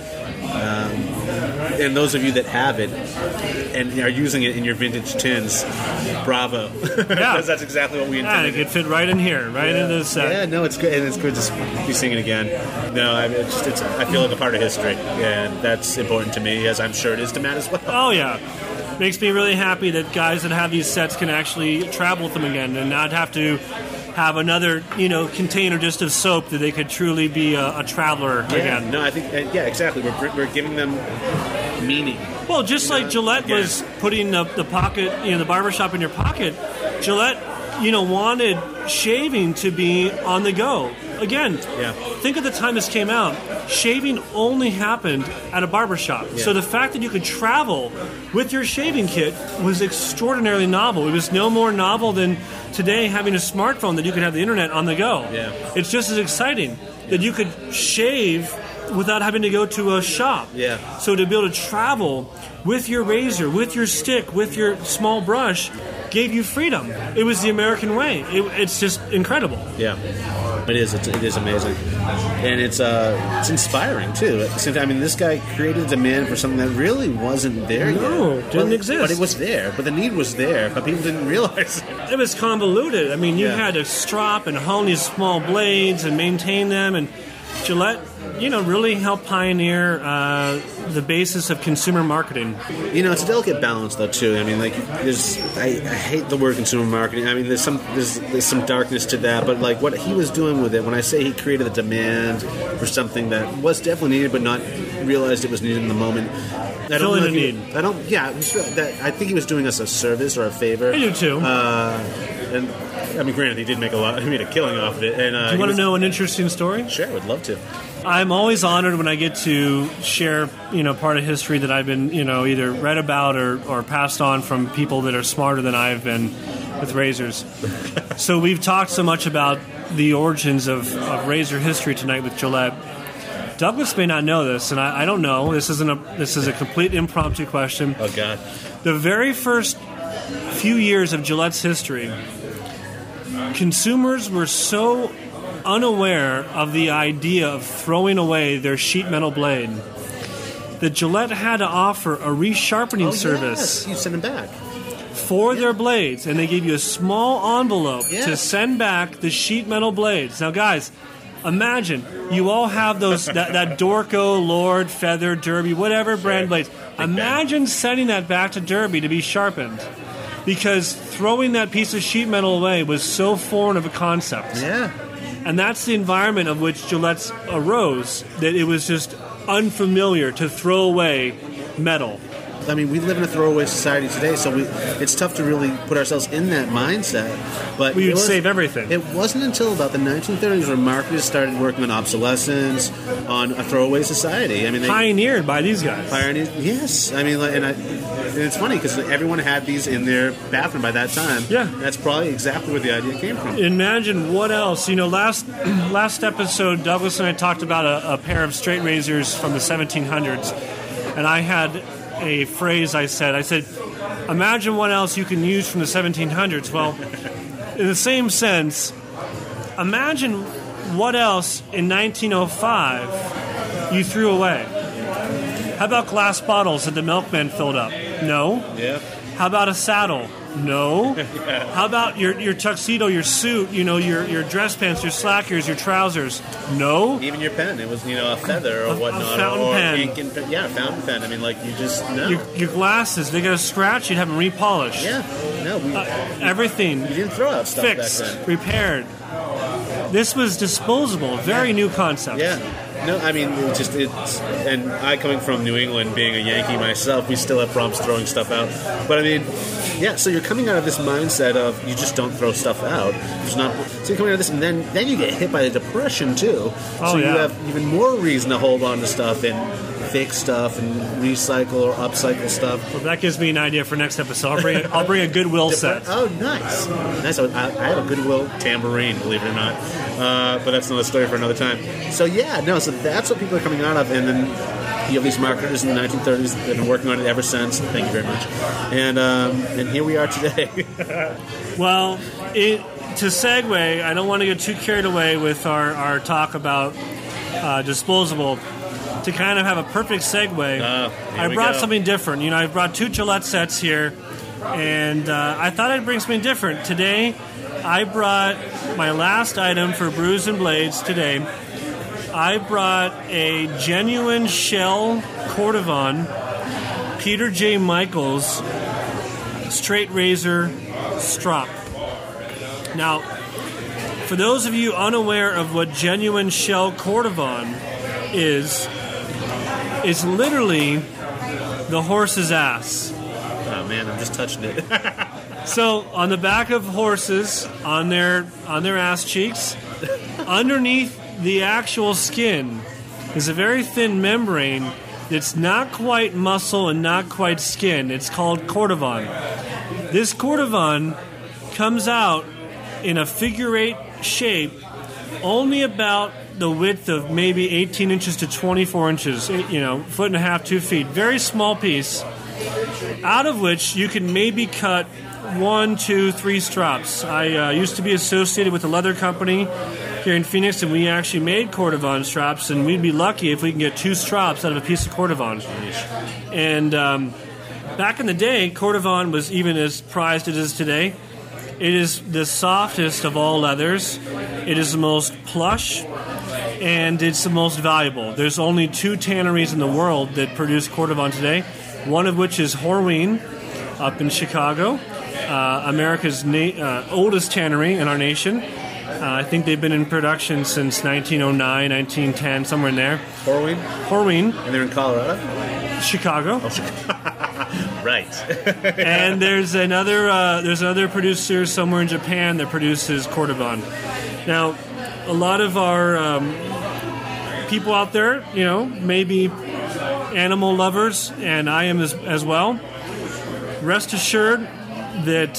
And those of you that have it and are using it in your vintage tins, bravo. Yeah. Because that's exactly what we intended. Yeah, it fit right in here, right into this set. Yeah, no, it's good, and it's good to be singing again. No, I feel like a part of history, and that's important to me, as I'm sure it is to Matt as well. Oh, yeah. Makes me really happy that guys that have these sets can actually travel with them again and not have to have another, container just of soap, that they could truly be a traveler again. No, I think, exactly. We're giving them meaning. Well, just like Gillette was putting the pocket, the barbershop in your pocket, Gillette, wanted shaving to be on the go. Again, think of the time this came out. Shaving only happened at a barbershop. Yeah. So the fact that you could travel with your shaving kit was extraordinarily novel. It was no more novel than today having a smartphone that you could have the internet on the go. Yeah. It's just as exciting that you could shave without having to go to a shop. Yeah. So to be able to travel with your razor, with your stick, with your small brush, gave you freedom. It was the American way. It's just incredible. Yeah. It is. It is amazing, and it's inspiring too. At the same time, I mean, this guy created a demand for something that really wasn't there yet. No, didn't exist. But it was there. But the need was there, but people didn't realize it. It was convoluted. I mean, you had to strop and hone these small blades and maintain them, and Gillette, really helped pioneer the basis of consumer marketing. It's a delicate balance, though, too. I mean, like, I hate the word consumer marketing. I mean, there's some darkness to that, but like what he was doing with it, when I say he created a demand for something that was definitely needed, but not realized it was needed in the moment. Filling a need. I think he was doing us a service or a favor. I do too. And I mean, granted, he did make he made a killing off of it. And do you want to know an interesting story? Sure, I would love to. I'm always honored when I get to share, part of history that I've been, either read about or passed on from people that are smarter than I've been with razors. So we've talked so much about the origins of razor history tonight with Gillette. Douglas may not know this, and I don't know. This is a complete impromptu question. Oh, God. The very first few years of Gillette's history, consumers were so unaware of the idea of throwing away their sheet metal blade that Gillette had to offer a resharpening service. Yes. You send them back. For their blades, and they gave you a small envelope to send back the sheet metal blades. Now, guys, imagine you all have those that Dorco, Lord, Feather, Derby, whatever brand blades. Imagine sending that back to Derby to be sharpened, because throwing that piece of sheet metal away was so foreign of a concept. Yeah. And that's the environment of which Gillette's arose, that it was just unfamiliar to throw away metal. I mean, we live in a throwaway society today, so it's tough to really put ourselves in that mindset. But we would save everything. It wasn't until about the 1930s where marketers started working on obsolescence, on a throwaway society. I mean, pioneered by these guys. Yes. I mean, and it's funny because everyone had these in their bathroom by that time. Yeah, that's probably exactly where the idea came from. Imagine what else. Last episode, Douglas and I talked about a pair of straight razors from the 1700s, and I had a phrase I said, imagine what else you can use from the 1700s. Well, in the same sense, imagine what else in 1905 you threw away. How about glass bottles that the milkman filled up? No. Yeah. How about a saddle? No. How about your tuxedo, your suit, your dress pants, your slackers, your trousers? No. Even your pen. It was, a feather or whatnot. A fountain pen. Ink and a fountain pen. I mean, you just, no. Your glasses, they got a scratch, you'd have them repolished. Yeah. No. Everything. You didn't throw out stuff fixed, back then. Repaired. This was disposable. Very new concept. Yeah. No, I mean, and I coming from New England, being a Yankee myself, we still have problems throwing stuff out. But I mean, yeah, so you're coming out of this mindset of you just don't throw stuff out. So you're coming out of this, and then you get hit by the depression too. Oh, so you have even more reason to hold on to stuff and fix stuff and recycle or upcycle stuff. Well, that gives me an idea for next episode. I'll bring a Goodwill set. Oh, nice. Nice. I have a Goodwill tambourine, believe it or not. But that's another story for another time. So so that's what people are coming out of, and then you have these marketers in the 1930s that have been working on it ever since. Thank you very much. And here we are today. Well, to segue, I don't want to get too carried away with our talk about disposable. To kind of have a perfect segue, I brought something different. I brought 2 Gillette sets here, and I thought I'd bring something different. Today, I brought my last item for Brews and Blades today. I brought a genuine shell Cordovon Peter J. Michaels straight razor strop. Now, for those of you unaware of what genuine shell Cordovon is, it's literally the horse's ass. Oh man, I'm just touching it. So on the back of horses, on their ass cheeks, underneath the actual skin is a very thin membrane that's not quite muscle and not quite skin. It's called Cordovon. This Cordovon comes out in a figure-8 shape, only about the width of maybe 18 inches to 24 inches, foot and a half, 2 feet. Very small piece, out of which you can maybe cut 1, 2, 3 strops. I used to be associated with a leather company here in Phoenix, and we actually made Cordovon straps, and we'd be lucky if we can get 2 strops out of a piece of Cordovon. And back in the day, Cordovon was even as prized as it is today. It is the softest of all leathers. It is the most plush, and it's the most valuable. There's only 2 tanneries in the world that produce Cordovon today, one of which is Horween up in Chicago, America's oldest tannery in our nation. I think they've been in production since 1909, 1910, somewhere in there. Horween? Horween. And they're in Colorado? Chicago. Oh, Chicago. Right. And there's another producer somewhere in Japan that produces Cordovan. Now, a lot of our people out there, maybe animal lovers, and I am as well. Rest assured that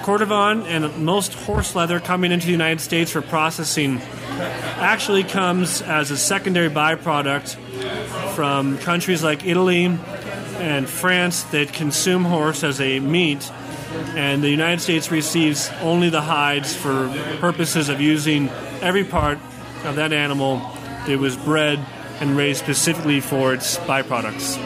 Cordovan and most horse leather coming into the United States for processing actually comes as a secondary byproduct from countries like Italy and France that consume horse as a meat, and the United States receives only the hides for purposes of using every part of that animal that was bred and raised specifically for its byproducts.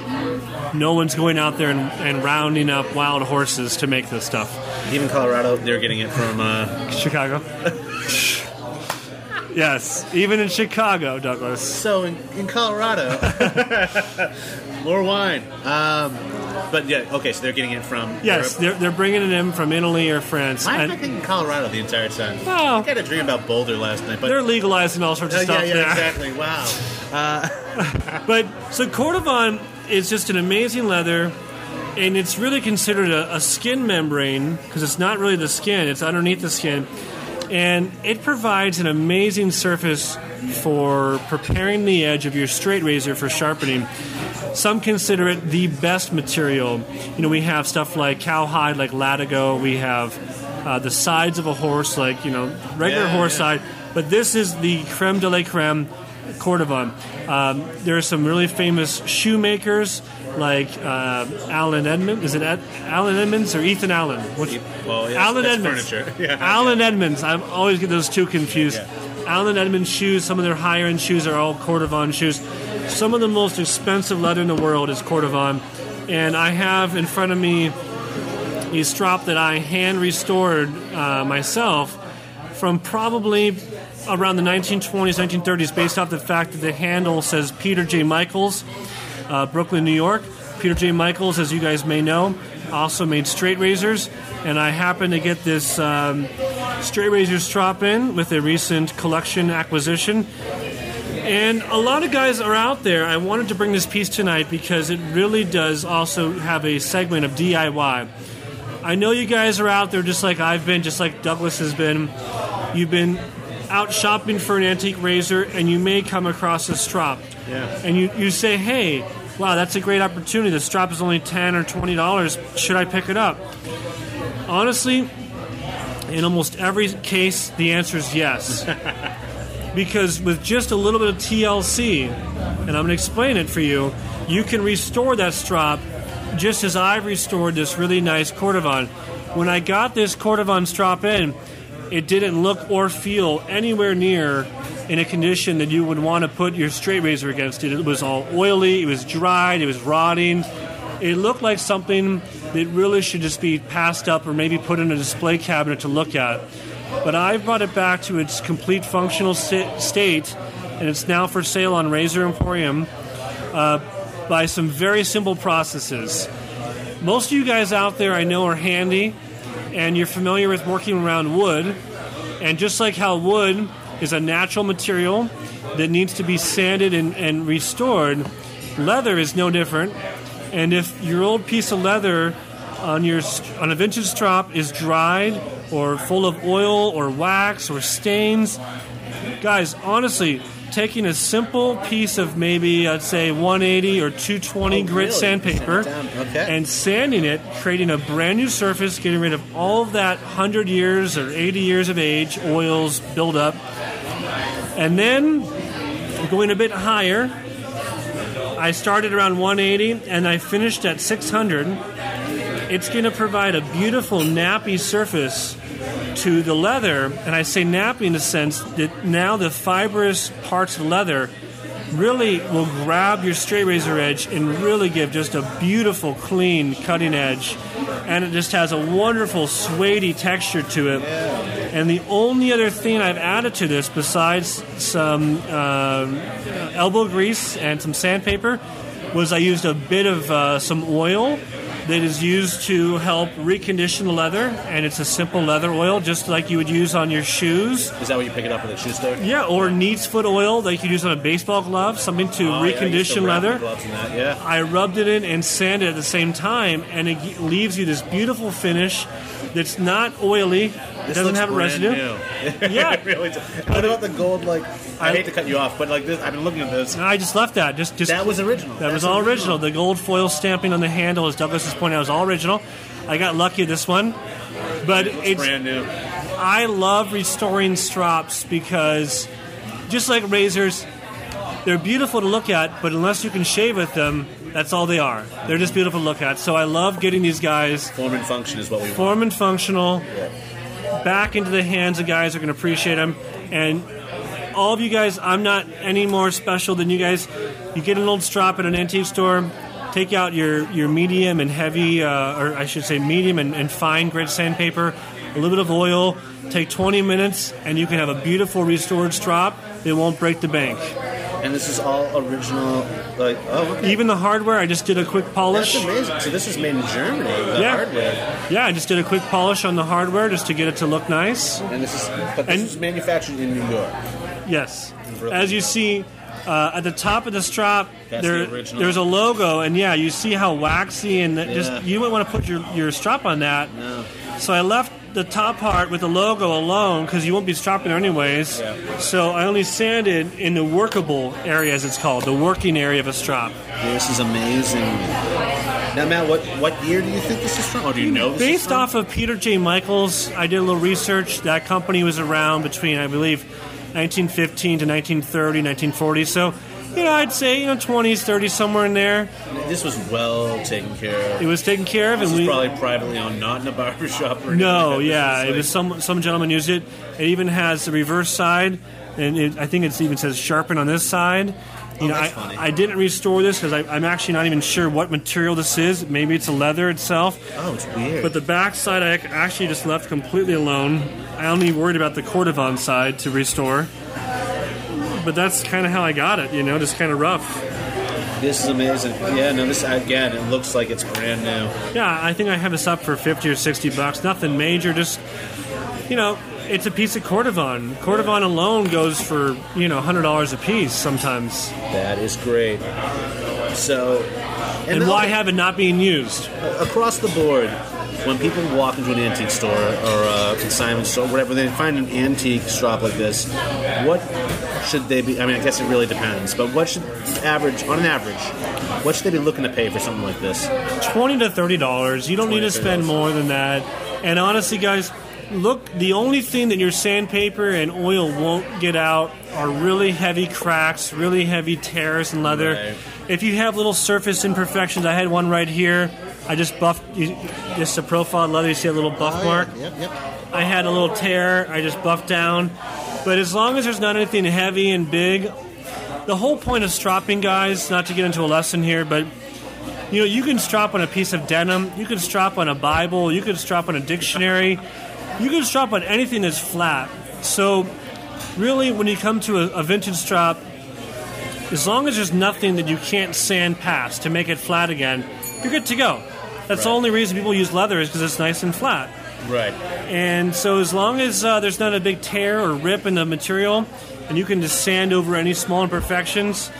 No one's going out there and rounding up wild horses to make this stuff. Even Colorado, they're getting it from Chicago. Yes, even in Chicago, Douglas. So in Colorado, more wine. But yeah, okay, so they're getting it from Yes, Europe. they're bringing it in from Italy or France. Why am I thinking Colorado the entire time? Well, I had a dream about Boulder last night. But they're legalizing all sorts of stuff yeah, there. exactly. Wow. But so Cordovan is just an amazing leather, and it's really considered a skin membrane because it's not really the skin; it's underneath the skin, and it provides an amazing surface for preparing the edge of your straight razor for sharpening. Some consider it the best material. We have stuff like cowhide, like Latigo. We have the sides of a horse, like regular horse side. But this is the creme de la creme, Cordovan. There are some really famous shoemakers like Alan Edmonds. Is it Alan Edmonds or Ethan Allen? Alan Edmonds. Yeah. Alan Edmonds. I always get those two confused. Yeah. Alan Edmonds shoes, some of their higher-end shoes are all Cordovan shoes. Some of the most expensive leather in the world is Cordovan. And I have in front of me a strop that I hand-restored myself from probably around the 1920s, 1930s, based off the fact that the handle says Peter J. Michaels, Brooklyn, New York. Peter J. Michaels, as you guys may know, also made straight razors. And I happened to get this straight razor strop in with a recent collection acquisition. And a lot of guys are out there. I wanted to bring this piece tonight because it really does also have a segment of DIY. I know you guys are out there just like I've been, just like Douglas has been. You've been out shopping for an antique razor, and you may come across a strop. Yeah. And you say, hey, wow, that's a great opportunity. The strop is only $10 or $20. Should I pick it up? Honestly, in almost every case, the answer is yes. Because with just a little bit of TLC, and I'm going to explain it for you, you can restore that strop just as I've restored this really nice Cordovan. When I got this Cordovan strop in, it didn't look or feel anywhere near in a condition that you would want to put your straight razor against it. It was all oily, it was dried, it was rotting. It looked like something that really should just be passed up or maybe put in a display cabinet to look at. But I brought it back to its complete functional state, and it's now for sale on Razor Emporium by some very simple processes. Most of you guys out there I know are handy, and you're familiar with working around wood. And just like how wood is a natural material that needs to be sanded and restored, leather is no different. And if your old piece of leather on a vintage strop is dried or full of oil or wax or stains, guys, honestly, taking a simple piece of maybe, I'd say, 180 or 220 grit sandpaper and sanding it, creating a brand new surface, getting rid of all of that 100 years or 80 years of age, oils, buildup, and then going a bit higher. I started around 180 and I finished at 600. It's going to provide a beautiful nappy surface to the leather, and I say nappy in the sense that now the fibrous parts of the leather really will grab your straight razor edge and really give just a beautiful, clean cutting edge. And it just has a wonderful, suede-y texture to it. And the only other thing I've added to this, besides some elbow grease and some sandpaper, was I used a bit of some oil that is used to help recondition the leather, and it's a simple leather oil, just like you would use on your shoes. Is that what you pick it up at the shoe store? Yeah, or neat's foot oil, like you use on a baseball glove, something to recondition leather. Gloves and that, yeah. I rubbed it in and sanded at the same time, and it leaves you this beautiful finish that's not oily. It doesn't have a residue. New. Yeah. It really does. What about the gold? Like, I hate to cut you off, but like this, I've been looking at this. I just left that. Just that was original. That was all original. The gold foil stamping on the handle, as Douglas has pointed out, was all original. I got lucky with this one, but it's brand new. I love restoring strops because, just like razors, they're beautiful to look at, but unless you can shave with them, that's all they are. They're just beautiful to look at. So I love getting these guys. Form and function is what we want. Form and functional. Yeah. Back into the hands of guys who are going to appreciate them. And all of you guys, I'm not any more special than you guys. You get an old strop at an antique store, take out your medium and heavy, or I should say medium and fine grit sandpaper, a little bit of oil, take 20 minutes, and you can have a beautiful restored strop that won't break the bank. And this is all original, like, okay. Even the hardware, I just did a quick polish. That's amazing. So this is made in Germany, the hardware. Yeah, I just did a quick polish on the hardware just to get it to look nice. And this is manufactured in New York. Yes. As you see, at the top of the strop, the there's a logo, and yeah, you see how waxy, and just you wouldn't want to put your strop on that. No. So I left the top part with the logo alone because you won't be stropping there anyways. Yeah. So I only sanded in the workable area, as it's called, the working area of a strop. This is amazing. Now, Matt, what year do you think this is from? Or do you know this Based is from? off of Peter J. Michaels, I did a little research. That company was around between, I believe, 1915 to 1930, 1940. So, I'd say, 20s, 30s, somewhere in there. This was well taken care of. It was taken care of. This and was probably privately owned, not in a barber shop or anything. No, yeah. It was some gentleman used it. It even has the reverse side, and I think it even says sharpen on this side. That's funny. I didn't restore this because I'm actually not even sure what material this is. Maybe it's a leather itself. Oh, it's weird. But the back side I actually just left completely alone. I only worried about the Cordovan side to restore. But that's kind of how I got it, just kind of rough. This is amazing. Yeah, no, this, again, it looks like it's brand new. Yeah, I think I have this up for $50 or $60. Nothing major, just, it's a piece of Cordovan. Cordovan alone goes for, $100 a piece sometimes. That is great. So... And why have it not being used? Across the board, when people walk into an antique store or a consignment store, whatever, they find an antique strop like this, what should they be... I mean, I guess it really depends, but what should on average, what should they be looking to pay for something like this? $20 to $30. You don't need to spend more than that. And honestly, guys, look, the only thing that your sandpaper and oil won't get out are really heavy cracks, really heavy tears in leather. Right. If you have little surface imperfections, I had one right here. I just buffed, just a profile leather, you see a little buff mark? Yep. I had a little tear, I just buffed down. But as long as there's not anything heavy and big, the whole point of stropping, guys, not to get into a lesson here, but you can strop on a piece of denim, you can strop on a Bible, you can strop on a dictionary, you can strop on anything that's flat. So really, when you come to a vintage strop, as long as there's nothing that you can't sand past to make it flat again, you're good to go. That's the only reason people use leather is because it's nice and flat. Right. And so as long as there's not a big tear or rip in the material, and you can just sand over any small imperfections,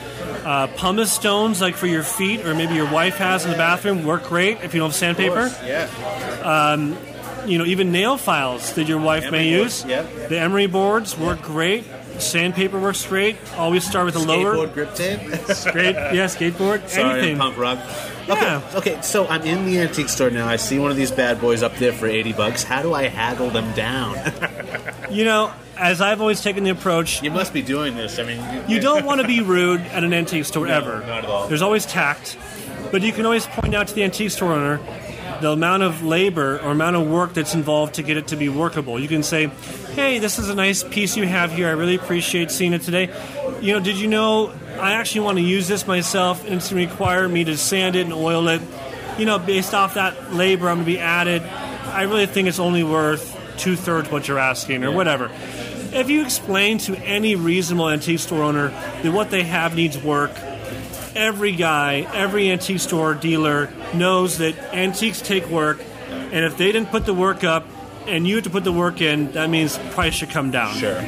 pumice stones like for your feet or maybe your wife has in the bathroom work great if you don't have sandpaper. Yeah. Even nail files that your wife may use. Yep. The emery boards work great. Sandpaper works great. Always start with a lower. Skateboard grip tape. Great. Yeah, skateboard. Sorry, anything. Punk rock. Yeah. Okay, so I'm in the antique store now. I see one of these bad boys up there for $80. How do I haggle them down? As I've always taken the approach, You must be doing this. I mean, you don't want to be rude at an antique store ever. not at all. There's always tact. But you can always point out to the antique store owner the amount of labor or amount of work that's involved to get it to be workable. You can say, hey, this is a nice piece you have here. I really appreciate seeing it today. Did you know I actually want to use this myself and it's going to require me to sand it and oil it? Based off that labor I'm going to be added, I really think it's only worth 2/3 what you're asking or whatever. If you explain to any reasonable antique store owner that what they have needs work, every guy, every antique store dealer knows that antiques take work, and if they didn't put the work up and you have to put the work in, that means price should come down. Sure.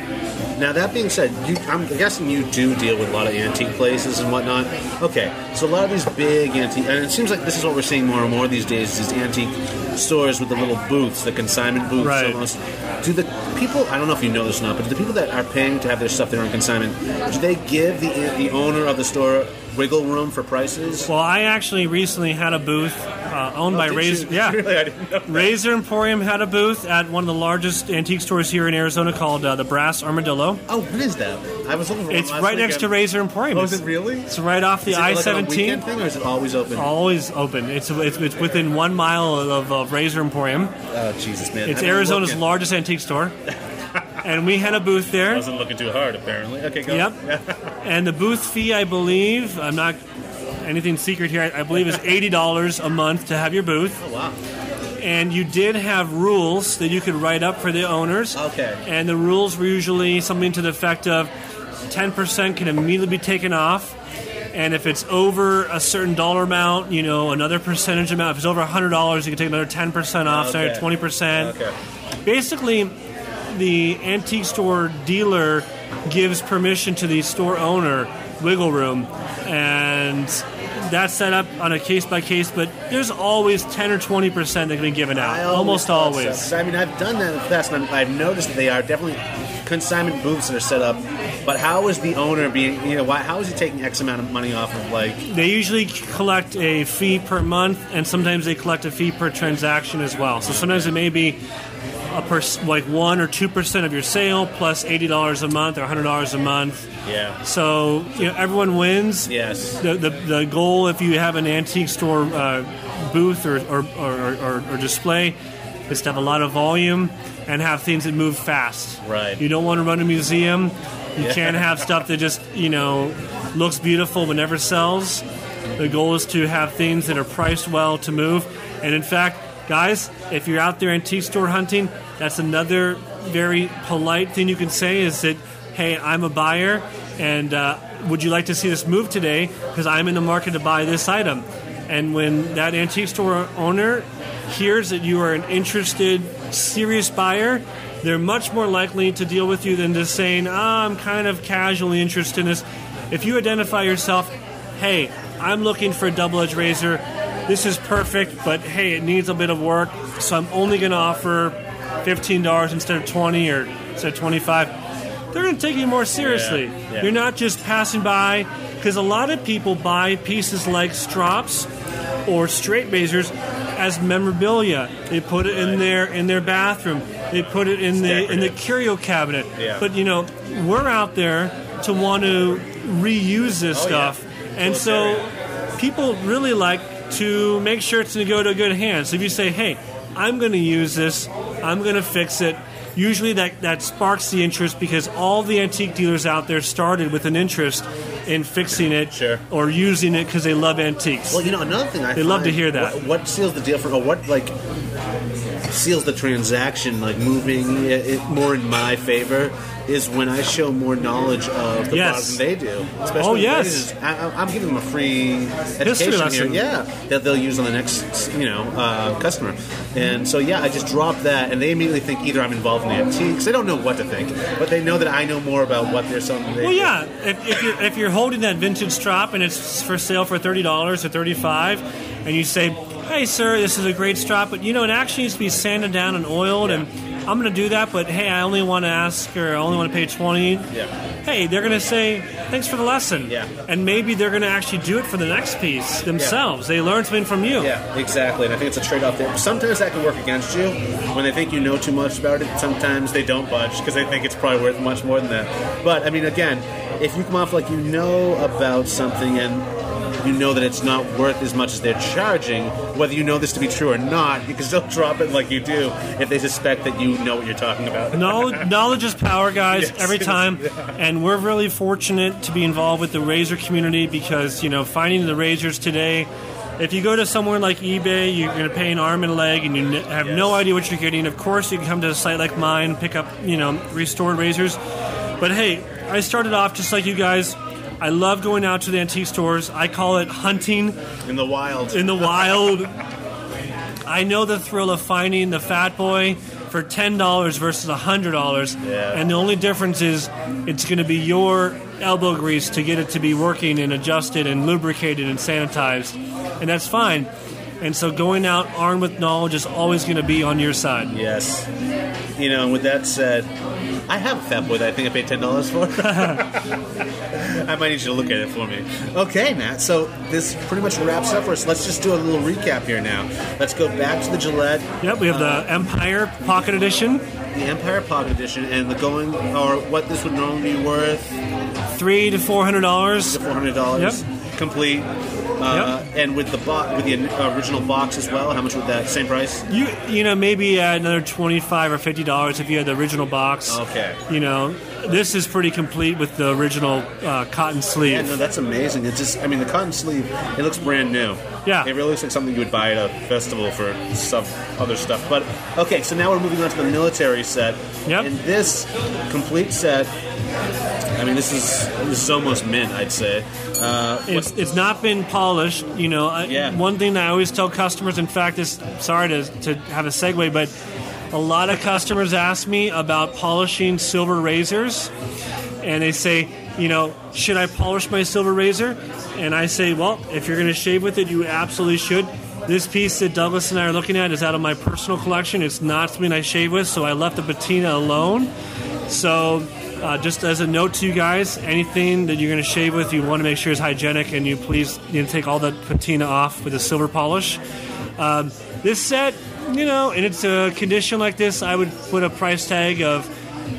Now, that being said, I'm guessing you do deal with a lot of antique places and whatnot. Okay, so a lot of these big antique, and it seems like this is what we're seeing more and more these days, is antique stores with the little booths, the consignment booths. Right. Almost. Do the people, I don't know if you know this or not, but do the people that are paying to have their stuff there on consignment, do they give the owner of the store wiggle room for prices? Well, I actually recently had a booth owned by Razor. Yeah, really? I didn't know that. Razor Emporium had a booth at one of the largest antique stores here in Arizona called the Brass Armadillo. Oh, what is that? I was looking for one It's last right next weekend. to Razor Emporium. Oh, is it really? It's right off the Is it like on a I-17. weekend thing, or is it always open? Always open. It's within 1 mile of Razor Emporium. Oh, Jesus, man. It's I've been Arizona's looking. largest antique store. And we had a booth there. I wasn't looking too hard, apparently. Okay, go. Yep. And the booth fee, I believe, I'm not anything secret here, I believe is $80 a month to have your booth. Oh, wow. And you did have rules that you could write up for the owners. Okay. And the rules were usually something to the effect of 10% can immediately be taken off. And if it's over a certain dollar amount, another percentage amount. If it's over $100, you can take another 10% off, so 20%. Okay. Basically, the antique store dealer gives permission to the store owner, wiggle room, and that's set up on a case-by-case, but there's always 10 or 20% that can be given out. Almost always. So. I mean, I've done that in the past, and I've noticed that they are definitely consignment booths that are set up, but how is the owner being, how is he taking X amount of money off of, They usually collect a fee per month, and sometimes they collect a fee per transaction as well. So sometimes it may be 1 or 2% of your sale plus $80 a month or $100 a month. Yeah. So everyone wins. Yes. The goal, if you have an antique store booth or display, is to have a lot of volume and have things that move fast. Right. You don't want to run a museum. You can't have stuff that just looks beautiful but never sells. The goal is to have things that are priced well to move. And in fact, guys, if you're out there antique store hunting, that's another very polite thing you can say is that, hey, I'm a buyer, and would you like to see this move today? Because I'm in the market to buy this item. And when that antique store owner hears that you are an interested, serious buyer, they're much more likely to deal with you than just saying, I'm kind of casually interested in this. If you identify yourself, hey, I'm looking for a double-edged razor, this is perfect, but hey, it needs a bit of work, so I'm only going to offer $15 instead of $20 or instead of $25. They're going to take you more seriously. Yeah. You're not just passing by, because a lot of people buy pieces like strops or straight razors as memorabilia. They put it in their bathroom. They put it in the curio cabinet. Yeah. But we're out there to want to reuse this stuff, and so people really like to make sure it's going to go to a good hand. So if you say, hey, I'm going to use this, I'm going to fix it, usually that sparks the interest because all the antique dealers out there started with an interest in fixing it or using it because they love antiques. Well, another thing they love to hear that. What seals the deal seals the transaction, moving it more in my favor, is when I show more knowledge of the product than they do. Especially I'm giving them a free education here, that they'll use on the next, customer. And so, I just drop that, and they immediately think either I'm involved in the antiques. They don't know what to think, but they know that I know more about what they're selling. If you're holding that vintage strop and it's for sale for $30 or $35, and you say, hey, sir, this is a great strop, but, it actually needs to be sanded down and oiled, and I'm going to do that, but, hey, I only want to ask, or I only want to pay $20. Hey, they're going to say, thanks for the lesson. And maybe they're going to actually do it for the next piece themselves. They learn something from you. Yeah, exactly, and I think it's a trade-off there. Sometimes that can work against you. When they think you know too much about it, sometimes they don't budge, because they think it's probably worth much more than that. But, I mean, again, if you come off like you know about something and you know that it's not worth as much as they're charging, whether you know this to be true or not, you can still drop it like you do if they suspect that you know what you're talking about. Knowledge is power, guys, every time. And we're really fortunate to be involved with the razor community because, finding the razors today, if you go to somewhere like eBay, you're going to pay an arm and a leg and you have no idea what you're getting. Of course, you can come to a site like mine, pick up, restored razors. But hey, I started off just like you guys, I love going out to the antique stores. I call it hunting in the wild. I know the thrill of finding the Fat Boy for $10 versus $100, and the only difference is it's going to be your elbow grease to get it to be working and adjusted and lubricated and sanitized, and that's fine. And so going out armed with knowledge is always going to be on your side. Yes. You know, with that said, I have a Fat Boy that I think I paid $10 for. I might need you to look at it for me. Okay, Matt, so this pretty much wraps up for us. Let's just do a little recap here now. Let's go back to the Gillette. Yep, we have the Empire Pocket Edition. The Empire Pocket Edition, and the going, or what this would normally be worth? $300 to $400. $400. Yep. Complete. And with the original box as well, how much would that, same price? You know, maybe another $25 or $50 if you had the original box. Okay. You know, this is pretty complete with the original cotton sleeve. Yeah, no, that's amazing. It's just, I mean, the cotton sleeve, it looks brand new. Yeah. It really looks like something you would buy at a festival for some other stuff. But, okay, so now we're moving on to the military set. Yep. And this complete set, I mean, this is almost mint, I'd say. It's not been polished, you know. One thing that I always tell customers, in fact, is sorry to have a segue, but a lot of customers ask me about polishing silver razors, and they say, you know, should I polish my silver razor? And I say, well, if you're going to shave with it, you absolutely should. This piece that Douglas and I are looking at is out of my personal collection. It's not something I shave with, so I left the patina alone. So just as a note to you guys, anything that you're going to shave with, you want to make sure is hygienic, and you please take all the patina off with a silver polish. This set, you know, and it's a condition like this, I would put a price tag of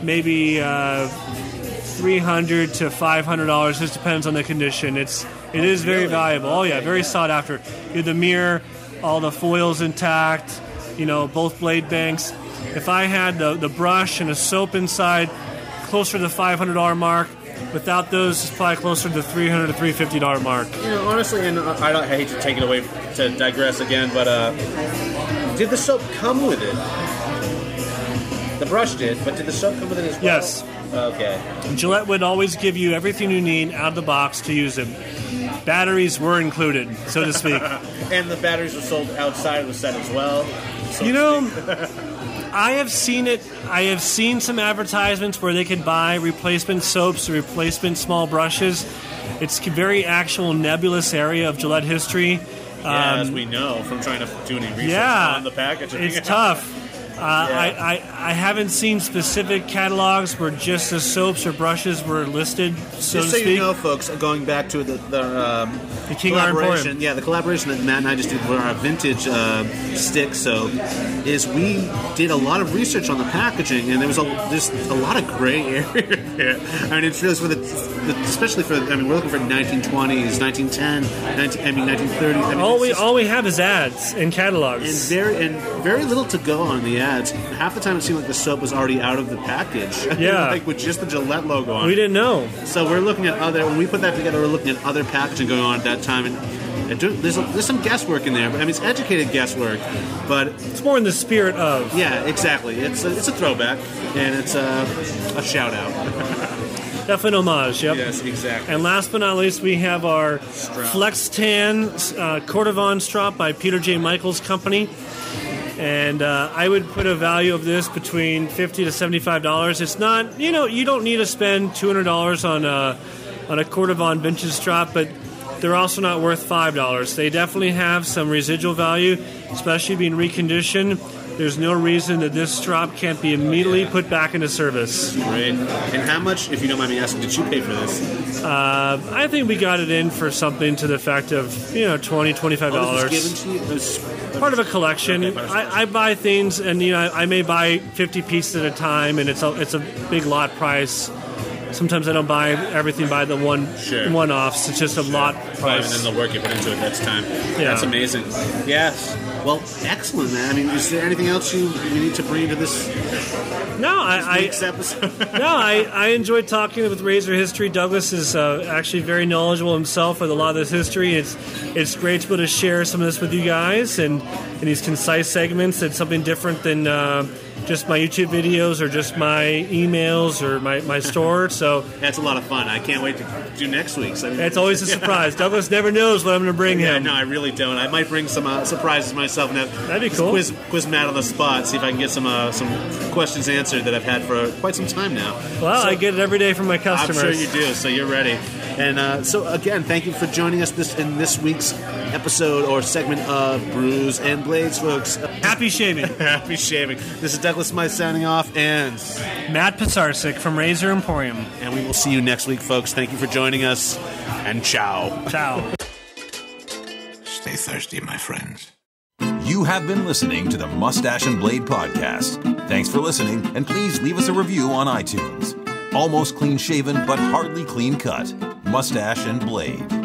maybe $300 to $500. Just depends on the condition. It is very valuable. Oh yeah, very sought after. You have the mirror, all the foils intact, you know, both blade banks. If I had the brush and a soap inside, closer to the $500 mark. Without those, it's probably closer to the $300 to $350 mark. You know, honestly, and I hate to take it away, to digress again, but did the soap come with it? The brush did, but did the soap come with it as well? Yes. Okay. Gillette would always give you everything you need out of the box to use them. Batteries were included, so to speak. And the batteries were sold outside of the set as well. You know, I have seen it. I have seen some advertisements where they could buy replacement soaps or replacement small brushes. It's a very actual nebulous area of Gillette history. As we know from trying to do any research on the packaging. It's tough. I haven't seen specific catalogs where just the soaps or brushes were listed, so just to so speak. You know, folks, going back to the King collaboration, Emporium. the collaboration that Matt and I just did for our vintage stick soap, is we did a lot of research on the packaging, and there was just a lot of gray area there. I mean, it's really especially for, I mean, we're looking for 1920s, 1910, 1930s. I mean, all we have is ads and catalogs, and very little to go on the ads. Half the time it seemed like the soap was already out of the package. Yeah. Like with just the Gillette logo on it. We didn't know. So we're looking at when we put that together, we're looking at other packaging going on at that time. And there's some guesswork in there. But I mean, it's educated guesswork, but it's more in the spirit of. Yeah, exactly. It's a throwback, and it's a shout out. Definitely an homage, yep. Yes, exactly. And last but not least, we have our Flex Tan Cordovon Strop by Peter J. Michaels Company. And I would put a value of this between $50 to $75. It's not, you know, you don't need to spend $200 on a Cordovon vintage strop, but they're also not worth $5. They definitely have some residual value, especially being reconditioned. There's no reason that this strop can't be immediately put back into service. Great. And how much, if you don't mind me asking, did you pay for this? I think we got it in for something to the effect of, $20, $25. Oh, this was given to you? Part of a collection. Okay, I buy things, and I may buy 50 pieces at a time, and it's a big lot price. Sometimes I don't buy everything by the one-offs. It's just a lot price. And then the work you put into it, that's time. Yeah. That's amazing. Yes. Well, excellent. excellent, man. I mean, is there anything else we need to bring to this? Week's episode? I enjoyed talking with Razor history. Douglas is actually very knowledgeable himself with a lot of this history. It's great to be able to share some of this with you guys and in these concise segments. It's something different than just my YouTube videos or just my emails or my store. So that's a lot of fun. I can't wait to do next week's. I mean, it's always a surprise. Douglas never knows what I'm going to bring him. No, I really don't. I might bring some surprises myself. Now, that'd be cool. Quiz Matt on the spot. See if I can get some questions answered that I've had for quite some time now. Well, I get it every day from my customers. I'm sure you do. So you're ready. And so again, thank you for joining us in this week's episode or segment of Brews and Blades, folks. Happy shaving. Happy shaving. This is Douglas Smythe signing off, and Matt Pisarcick from Razor Emporium. And we will see you next week, folks. Thank you for joining us, and ciao. Ciao. Stay thirsty, my friends. You have been listening to the Moustache and Blade podcast. Thanks for listening, and please leave us a review on iTunes. Almost clean shaven, but hardly clean cut. Moustache and Blade.